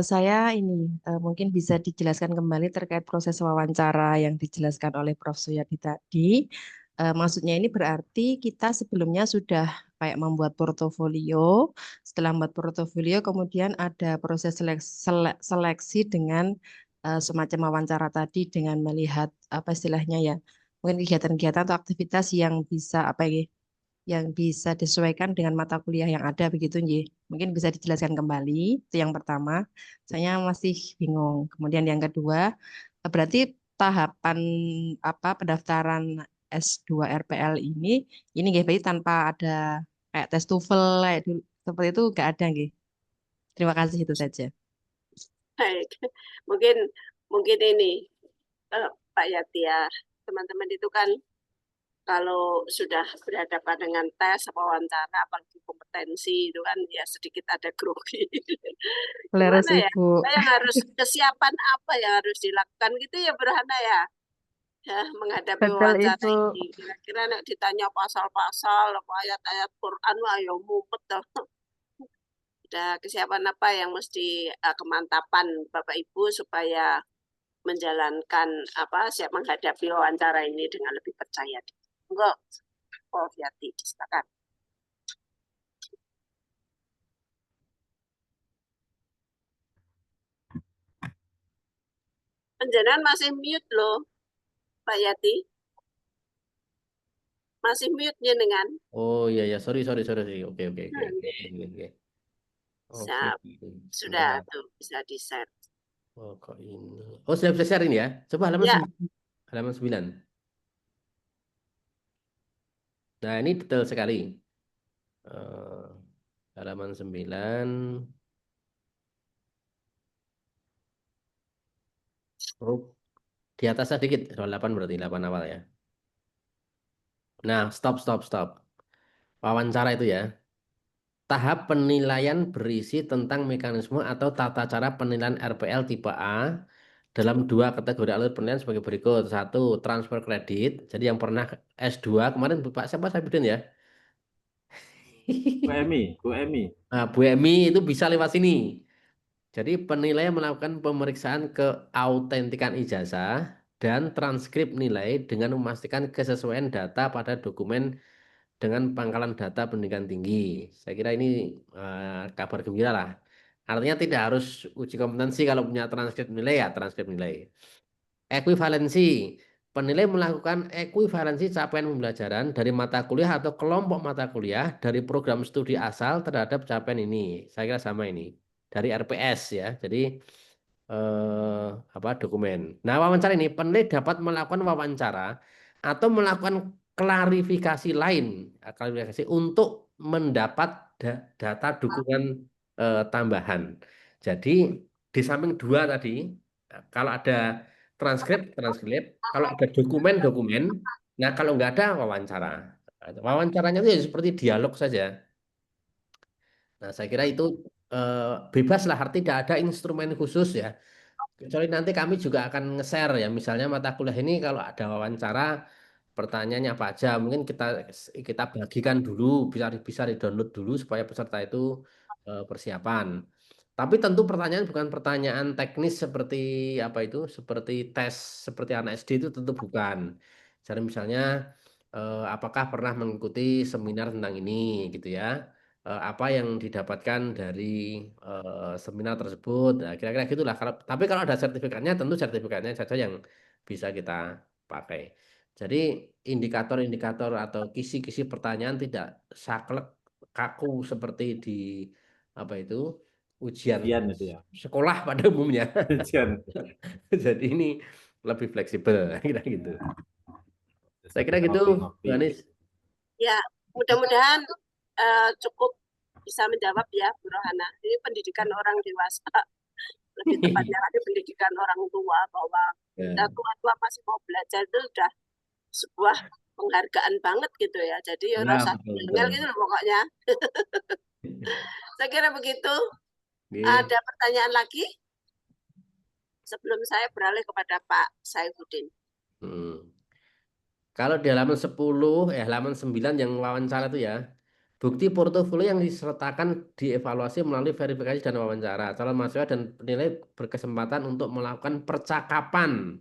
Saya ini mungkin bisa dijelaskan kembali terkait proses wawancara yang dijelaskan oleh Prof. Suyadi tadi. Maksudnya ini berarti kita sebelumnya sudah kayak membuat portofolio. Setelah membuat portofolio, kemudian ada proses seleksi dengan semacam wawancara tadi dengan melihat apa istilahnya ya, mungkin kegiatan-kegiatan atau aktivitas yang bisa apa ya, yang bisa disesuaikan dengan mata kuliah yang ada begitu nggih. Mungkin bisa dijelaskan kembali. Itu yang pertama. Saya masih bingung. Kemudian yang kedua, berarti tahapan apa pendaftaran S2 RPL ini nggih berarti tanpa ada kayak tes TOEFL kayak dulu seperti itu nggak ada nggih. Terima kasih itu saja. Baik, mungkin ini Pak Yati ya, teman-teman itu kan kalau sudah berhadapan dengan tes apa wawancara apalagi kompetensi itu kan ya sedikit ada grogi. Leres Gimana ya? Ibu. Yang harus kesiapan apa yang harus dilakukan gitu ya Berhana ya? Ya, menghadapi Betul wawancara Ibu. ini. Kira-kira nek ditanya pasal-pasal apa ayat-ayat Quran wah ya mumpet dah. Ada kesiapan apa yang mesti kemantapan Bapak Ibu supaya menjalankan apa siap menghadapi wawancara ini dengan lebih percaya diri. Enggak, Prof. Yati, silakan. Penjenengan masih mute loh, Pak Yati. Masih mute jenengan. Oh iya ya, sorry. Oke. Siap. Sudah tuh bisa di-share. Oh, kok ini. Oh, sudah bisa share ini ya? Coba halaman Ya. 9. Halaman 9. Nah, ini detail sekali. Halaman 9. Oh, di atas sedikit, soal 8 berarti 8 awal ya. Nah, stop. Wawancara itu ya. Tahap penilaian berisi tentang mekanisme atau tata cara penilaian RPL tipe A dalam 2 kategori alur penilaian sebagai berikut. 1, transfer kredit. Jadi yang pernah S2 kemarin Pak siapa saya bikin ya? Bu Emi. Nah, Bu Emi itu bisa lewat sini. Jadi penilaian melakukan pemeriksaan keautentikan ijazah dan transkrip nilai dengan memastikan kesesuaian data pada dokumen dengan pangkalan data pendidikan tinggi. Saya kira ini kabar gembira lah. Artinya tidak harus uji kompetensi kalau punya transkrip nilai ya transkrip nilai. Ekuivalensi. Penilai melakukan ekuivalensi capaian pembelajaran dari mata kuliah atau kelompok mata kuliah dari program studi asal terhadap capaian ini. Saya kira sama ini. dari RPS ya. Jadi dokumen. Nah, wawancara ini penulis dapat melakukan wawancara atau melakukan klarifikasi lain, klarifikasi untuk mendapat data dukungan tambahan. Jadi di samping dua tadi, kalau ada transkrip, kalau ada dokumen. Nah, kalau nggak ada wawancara. Wawancaranya itu ya seperti dialog saja. Nah, saya kira itu bebas lah, arti tidak ada instrumen khusus ya. Kecuali nanti kami juga akan nge-share ya, misalnya mata kuliah ini kalau ada wawancara, pertanyaannya apa aja, mungkin kita bagikan dulu, bisa di-download dulu supaya peserta itu persiapan. Tapi tentu pertanyaan bukan pertanyaan teknis seperti apa itu, seperti tes seperti anak SD itu tentu bukan. Jadi misalnya apakah pernah mengikuti seminar tentang ini gitu ya. Apa yang didapatkan dari seminar tersebut. Nah, kira-kira gitulah. Tapi kalau ada sertifikatnya, tentu sertifikatnya saja yang bisa kita pakai. Jadi indikator-indikator atau kisi-kisi pertanyaan tidak saklek kaku seperti di apa itu ujian Ujian itu ya. sekolah pada umumnya. Ujian. Jadi ini lebih fleksibel, kira gitu. Saya kira gitu, Bu Anis. Ya, mudah-mudahan cukup bisa menjawab ya, Bu Rohana. Ini pendidikan orang dewasa, lebih tepatnya lagi pendidikan orang tua, bahwa kita tua-tua masih mau belajar itu sudah sebuah penghargaan banget gitu ya. Jadi ya rasa tinggal gitu loh pokoknya. Saya kira begitu. Ada pertanyaan lagi? Sebelum saya beralih kepada Pak Saifuddin. Kalau di halaman 10, halaman 9 yang wawancara itu ya, bukti portofolio yang disertakan dievaluasi melalui verifikasi dan wawancara. Calon mahasiswa dan penilai berkesempatan untuk melakukan percakapan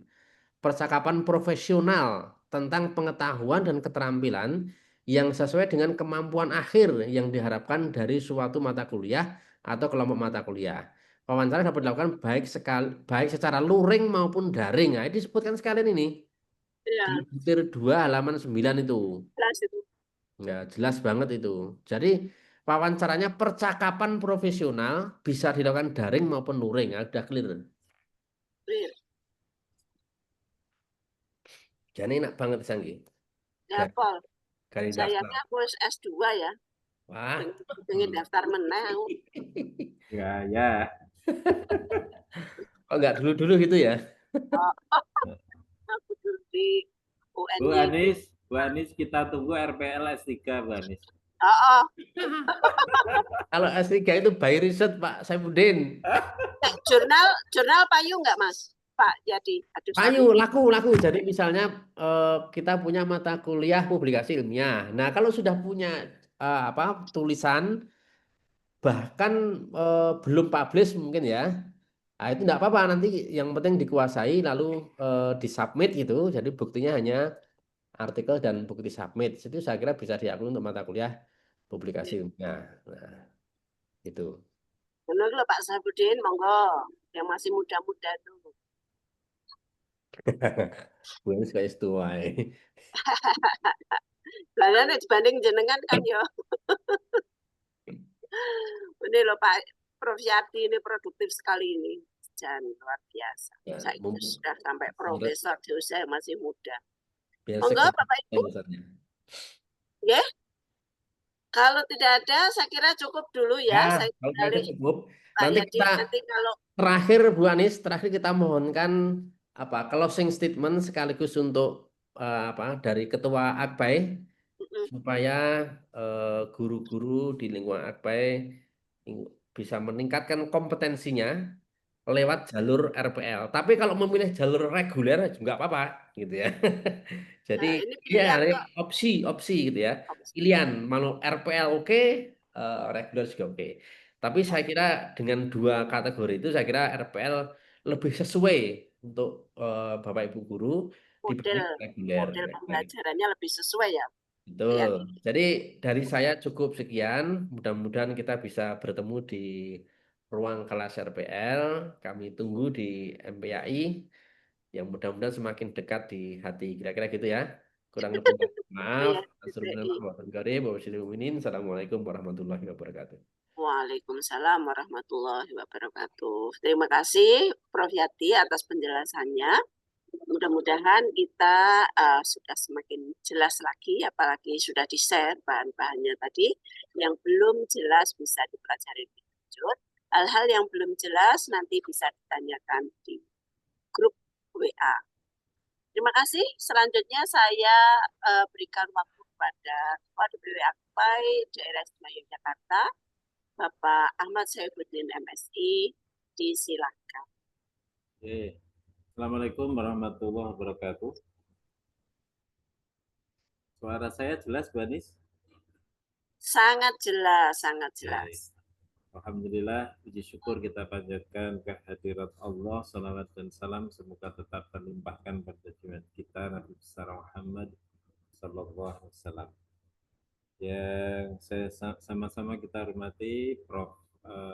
profesional tentang pengetahuan dan keterampilan yang sesuai dengan kemampuan akhir yang diharapkan dari suatu mata kuliah atau kelompok mata kuliah. Wawancara dapat dilakukan baik secara luring maupun daring. Nah, disebutkan sekalian ini. Ya. Di butir 2 halaman 9 itu. Jelas itu. Ya, jelas banget itu. Jadi wawancaranya percakapan profesional bisa dilakukan daring maupun luring. Ya, udah clear. Clear. Jadi enak banget Sanggi. Ya, Paul. Sayangnya aku S2 ya. Wah. Pengen daftar menang. Ya. Oh, enggak dulu-dulu gitu ya? Aku dulu di UNY. Bu Anis, kita tunggu RPL S3, Bu Anis. Kalau S3 itu by riset Pak Saifuddin. Jurnal payu enggak, Mas? Pak Yadi. Payu, laku. Jadi misalnya kita punya mata kuliah publikasi ilmiah. Nah, kalau sudah punya tulisan bahkan belum publish mungkin ya. Nah, itu enggak apa-apa, nanti yang penting dikuasai lalu disubmit gitu. Jadi buktinya hanya artikel dan bukti submit. Itu saya kira bisa diakui untuk mata kuliah publikasi ilmiah. Nah, itu. Benar loh Pak Saifuddin, monggo. Yang masih muda-muda tuh. Gue suka tua. Lalu dibanding jenengan kan ya. Ini loh Pak Prof Yati ini produktif sekali ini. Dan luar biasa. Ya, saya sudah sampai profesor di usia masih muda. Monggo Bapak Ibu. Ya. Kalau tidak ada, saya kira cukup dulu ya. Saya kalau cukup. Nanti Yadi, nanti kalau terakhir Bu Anis, kita mohonkan closing statement sekaligus untuk dari Ketua Akpai supaya guru-guru di lingkungan Akpai bisa meningkatkan kompetensinya lewat jalur RPL. Tapi kalau memilih jalur reguler juga apa-apa gitu ya. Jadi ya opsi gitu ya. Pilihan mau RPL oke, reguler juga oke. Tapi saya kira dengan 2 kategori itu saya kira RPL lebih sesuai untuk Bapak Ibu guru model pembelajarannya lebih sesuai ya. Betul. Jadi dari saya cukup sekian. Mudah-mudahan kita bisa bertemu di ruang kelas RPL. Kami tunggu di MPAI. Yang mudah-mudahan semakin dekat di hati. Kira-kira gitu ya. Kurang lebih maaf. Assalamualaikum warahmatullahi wabarakatuh. Waalaikumsalam warahmatullahi wabarakatuh. Terima kasih Prof. Yati atas penjelasannya. Mudah-mudahan kita sudah semakin jelas lagi, apalagi sudah di-share bahan-bahannya tadi. Yang belum jelas bisa dipelajari lebih lanjut. Hal-hal yang belum jelas nanti bisa ditanyakan di grup WA. Terima kasih. Selanjutnya saya berikan waktu kepada Ketua DPW Akpai Daerah Istimewa Yogyakarta, Bapak Ahmad Saifuddin MSI. Disilakan. Oke. Assalamualaikum warahmatullahi wabarakatuh. Suara saya jelas, Bu Anis? Sangat jelas, sangat jelas. Alhamdulillah, puji syukur kita panjatkan kehadirat Allah, salawat dan salam semoga tetap terlimpahkan pada junjungan kita Nabi besar Muhammad sallallahu alaihi wasallam. Yang saya sama-sama kita hormati Prof.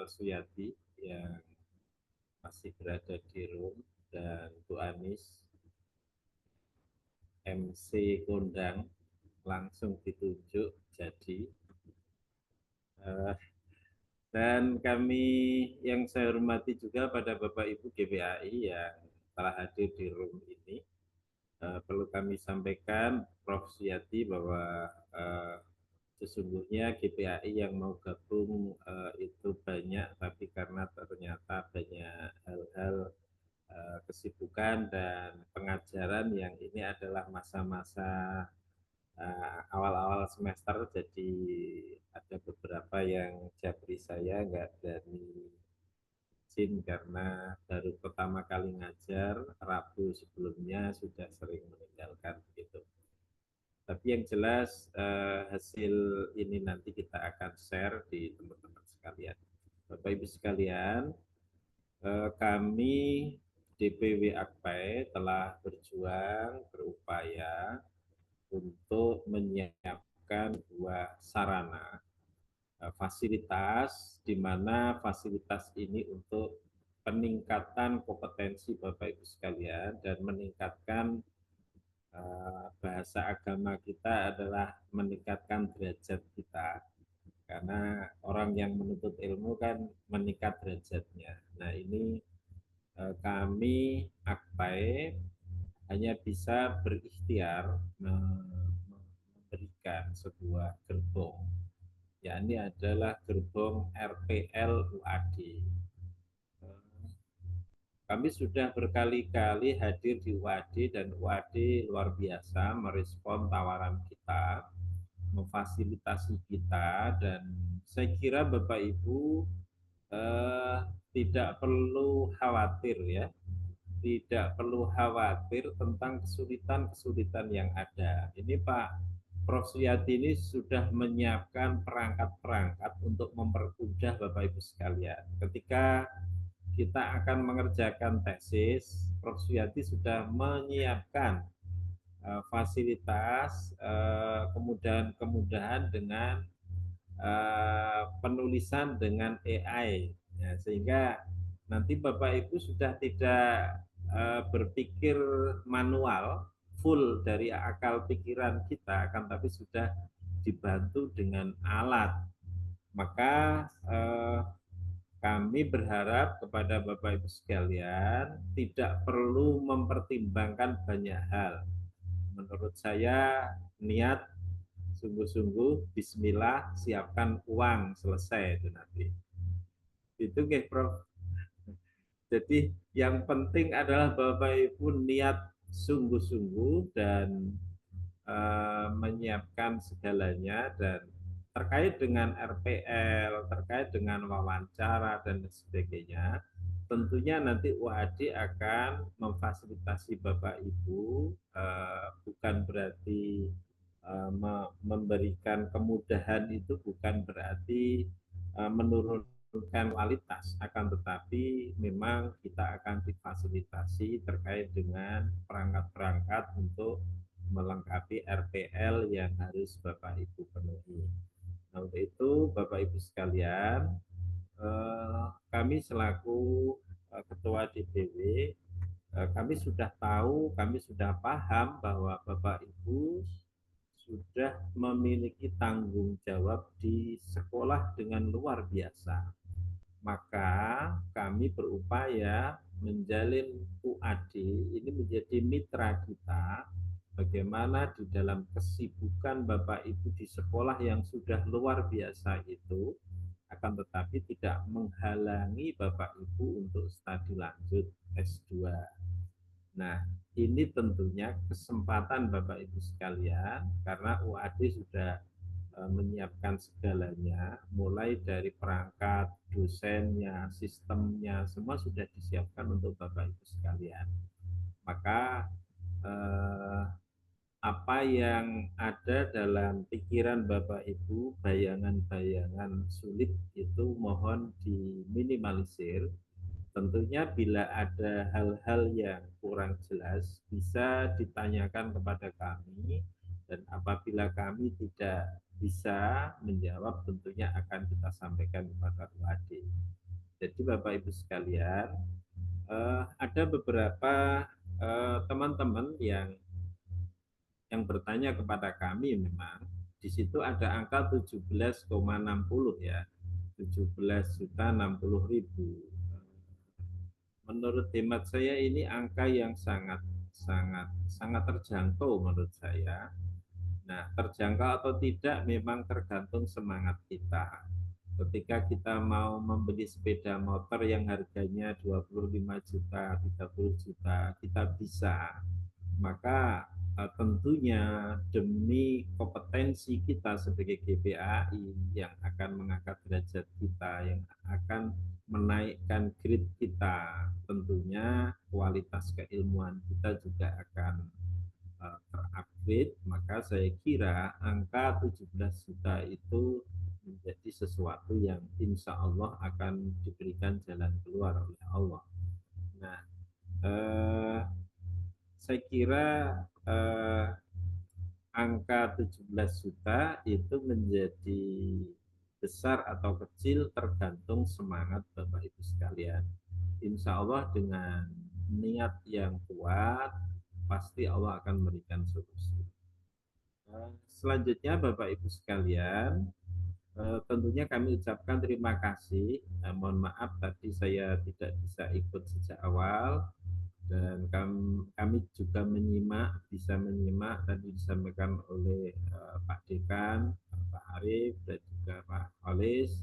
Suyati yang masih berada di room, dan Bu Anis MC kondang langsung ditunjuk jadi. Dan kami yang saya hormati juga pada Bapak Ibu GPAI yang telah hadir di room ini. Perlu kami sampaikan Prof. Suyati bahwa sesungguhnya GPAI yang mau gabung itu banyak, tapi karena ternyata banyak hal-hal kesibukan dan pengajaran yang ini adalah masa-masa awal-awal semester, jadi ada beberapa yang japri saya nggak dari izin karena baru pertama kali ngajar, Rabu sebelumnya sudah sering meninggalkan begitu. Tapi yang jelas hasil ini nanti kita akan share di teman-teman sekalian. Bapak Ibu sekalian, kami DPW Akpai telah berjuang, berupaya untuk menyiapkan dua sarana fasilitas, di mana fasilitas ini untuk peningkatan kompetensi Bapak Ibu sekalian dan meningkatkan bahasa agama kita adalah meningkatkan derajat kita. Karena orang yang menuntut ilmu kan meningkat derajatnya. Nah ini kami Akpai hanya bisa berikhtiar memberikan sebuah gerbong, yakni adalah gerbong RPL UAD. Kami sudah berkali-kali hadir di UAD dan UAD luar biasa merespon tawaran kita, memfasilitasi kita, dan saya kira Bapak Ibu tidak perlu khawatir ya, tidak perlu khawatir tentang kesulitan-kesulitan yang ada. Ini Pak Prof. Suyati ini sudah menyiapkan perangkat-perangkat untuk mempermudah Bapak Ibu sekalian. Ketika kita akan mengerjakan tesis, Prof. Suyati sudah menyiapkan fasilitas kemudahan-kemudahan dengan penulisan dengan AI, ya, sehingga nanti Bapak Ibu sudah tidak berpikir manual full dari akal pikiran kita, akan tapi sudah dibantu dengan alat. Maka kami berharap kepada Bapak Ibu sekalian tidak perlu mempertimbangkan banyak hal. Menurut saya niat sungguh-sungguh, bismillah, siapkan uang, selesai itu nanti. Itu nggih, Prof. Jadi yang penting adalah Bapak Ibu niat sungguh-sungguh dan menyiapkan segalanya, dan terkait dengan RPL, terkait dengan wawancara dan sebagainya, tentunya nanti UAD akan memfasilitasi Bapak Ibu, bukan berarti memberikan kemudahan itu bukan berarti menurunkan kualitas, akan tetapi memang kita akan difasilitasi terkait dengan perangkat-perangkat untuk melengkapi RPL yang harus Bapak Ibu penuhi. Nah, untuk itu Bapak Ibu sekalian, kami selaku Ketua DPW, kami sudah tahu, kami sudah paham bahwa Bapak Ibu sudah memiliki tanggung jawab di sekolah dengan luar biasa. Maka kami berupaya menjalin UAD ini menjadi mitra kita. Bagaimana di dalam kesibukan Bapak Ibu di sekolah yang sudah luar biasa itu, akan tetapi tidak menghalangi Bapak Ibu untuk studi lanjut S2. Nah, ini tentunya kesempatan Bapak Ibu sekalian, karena UAD sudah menyiapkan segalanya, mulai dari perangkat, dosennya, sistemnya, semua sudah disiapkan untuk Bapak Ibu sekalian. Maka apa yang ada dalam pikiran Bapak Ibu, bayangan-bayangan sulit itu mohon diminimalisir. Tentunya bila ada hal-hal yang kurang jelas bisa ditanyakan kepada kami, dan apabila kami tidak bisa menjawab tentunya akan kita sampaikan kepada UAD. Jadi Bapak Ibu sekalian, ada beberapa teman-teman yang bertanya kepada kami, memang di situ ada angka 17,60 ya, 17.060.000. Menurut hemat saya ini angka yang sangat terjangkau menurut saya. Nah, terjangkau atau tidak memang tergantung semangat kita. Ketika kita mau membeli sepeda motor yang harganya 25 juta, 30 juta, kita bisa. Maka tentunya demi kompetensi kita sebagai GPAI yang akan mengangkat derajat kita, yang akan menaikkan grade kita, tentunya kualitas keilmuan kita juga akan terupgrade. Maka saya kira angka 17 juta itu menjadi sesuatu yang insya Allah akan diberikan jalan keluar oleh Allah. Nah, saya kira angka 17 juta itu menjadi besar atau kecil tergantung semangat Bapak Ibu sekalian. Insya Allah dengan niat yang kuat pasti Allah akan memberikan solusi. Selanjutnya Bapak Ibu sekalian, tentunya kami ucapkan terima kasih. Mohon maaf tadi saya tidak bisa ikut sejak awal, dan kami juga bisa menyimak tadi disampaikan oleh Pak Dekan, Pak Arif, dan juga Pak Olis,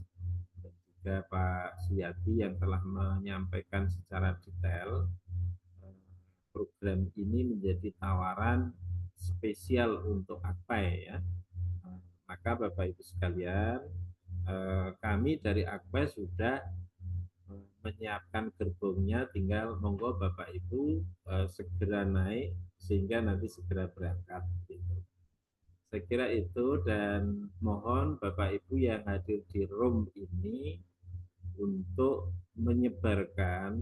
dan juga Pak Suyati yang telah menyampaikan secara detail. Program ini menjadi tawaran spesial untuk AKPAI ya. Maka Bapak Ibu sekalian, kami dari AKPAI sudah menyiapkan gerbongnya, tinggal monggo Bapak Ibu segera naik sehingga nanti segera berangkat gitu. Saya kira itu, dan mohon Bapak Ibu yang hadir di room ini untuk menyampaikan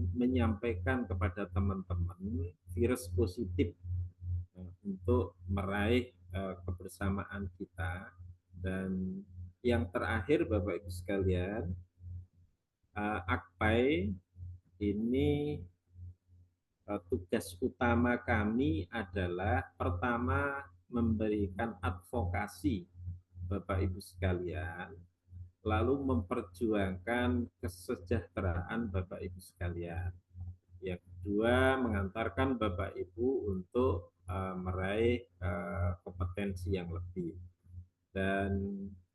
kepada teman-teman virus positif untuk meraih kebersamaan kita. Dan yang terakhir Bapak Ibu sekalian, AKPAI ini tugas utama kami adalah pertama memberikan advokasi Bapak Ibu sekalian, lalu memperjuangkan kesejahteraan Bapak Ibu sekalian. Yang kedua, mengantarkan Bapak Ibu untuk meraih kompetensi yang lebih. Dan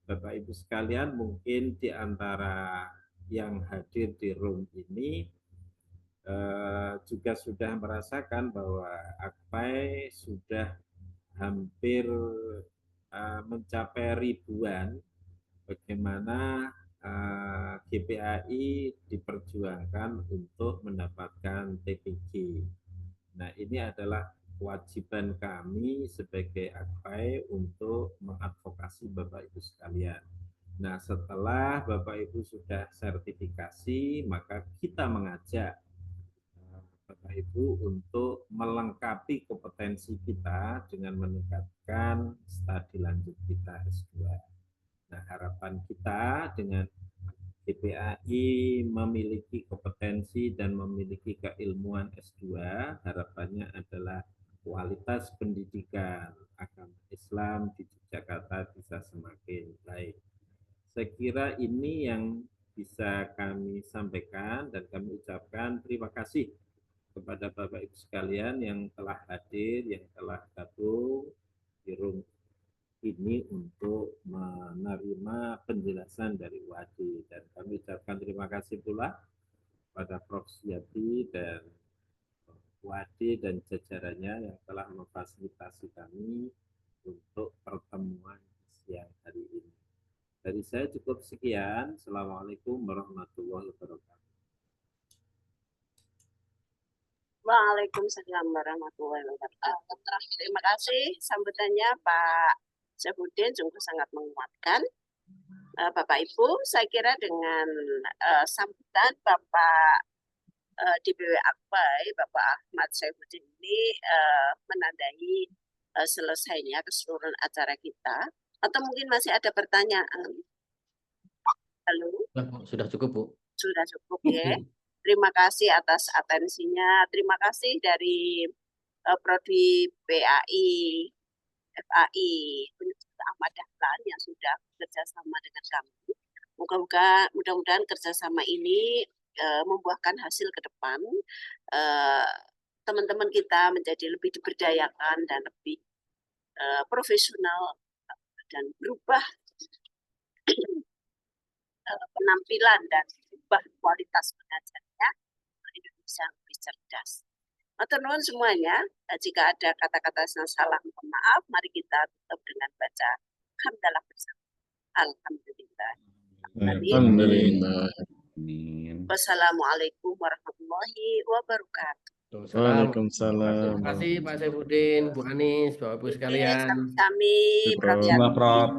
Bapak Ibu sekalian, mungkin di antara yang hadir di room ini juga sudah merasakan bahwa AKPAI sudah hampir mencapai ribuan bagaimana GPAI diperjuangkan untuk mendapatkan TPG. Nah, ini adalah kewajiban kami sebagai AKPAI untuk mengadvokasi Bapak Ibu sekalian. Nah, setelah Bapak Ibu sudah sertifikasi, maka kita mengajak Bapak Ibu untuk melengkapi kompetensi kita dengan meningkatkan studi lanjut kita S2. Nah, harapan kita dengan GPAI memiliki kompetensi dan memiliki keilmuan S2, harapannya adalah kualitas pendidikan agama Islam di Yogyakarta kira ini yang bisa kami sampaikan dan kami ucapkan terima kasih kepada Bapak Ibu sekalian yang telah hadir, yang telah gabung di room ini untuk menerima penjelasan dari Wadi, dan kami ucapkan terima kasih pula pada Prof. Suyati dan Wadi dan jajarannya yang telah memfasilitasi kami untuk pertemuan siang hari ini. Dari saya cukup sekian. Assalamualaikum warahmatullahi wabarakatuh. Waalaikumsalam warahmatullahi wabarakatuh. Terima kasih sambutannya Pak Saifuddin, sungguh sangat menguatkan. Bapak Ibu, saya kira dengan sambutan Bapak DPW Akpai, Bapak Ahmad Saifuddin ini menandai selesainya keseluruhan acara kita. Atau mungkin masih ada pertanyaan? Halo? Sudah cukup, Bu. Sudah cukup ya. Terima kasih atas atensinya. Terima kasih dari Prodi PAI, FAI, Universitas Ahmad Dahlan yang sudah bekerjasama dengan kami. Mudah-mudahan kerjasama ini membuahkan hasil ke depan. Teman-teman kita menjadi lebih diberdayakan dan lebih profesional dan berubah penampilan dan berubah kualitas pengajarnya Indonesia lebih cerdas. Matur nuwun semuanya. Jika ada kata-kata yang salah, mohon maaf. Mari kita tutup dengan baca hamdalah bersama. Alhamdulillah. Alhamdulillah. Wassalamualaikum warahmatullahi wabarakatuh. Waalaikumsalam. Terima kasih Pak Saifuddin, Bu Anis, Bapak Ibu sekalian. Kami Prof. Prof.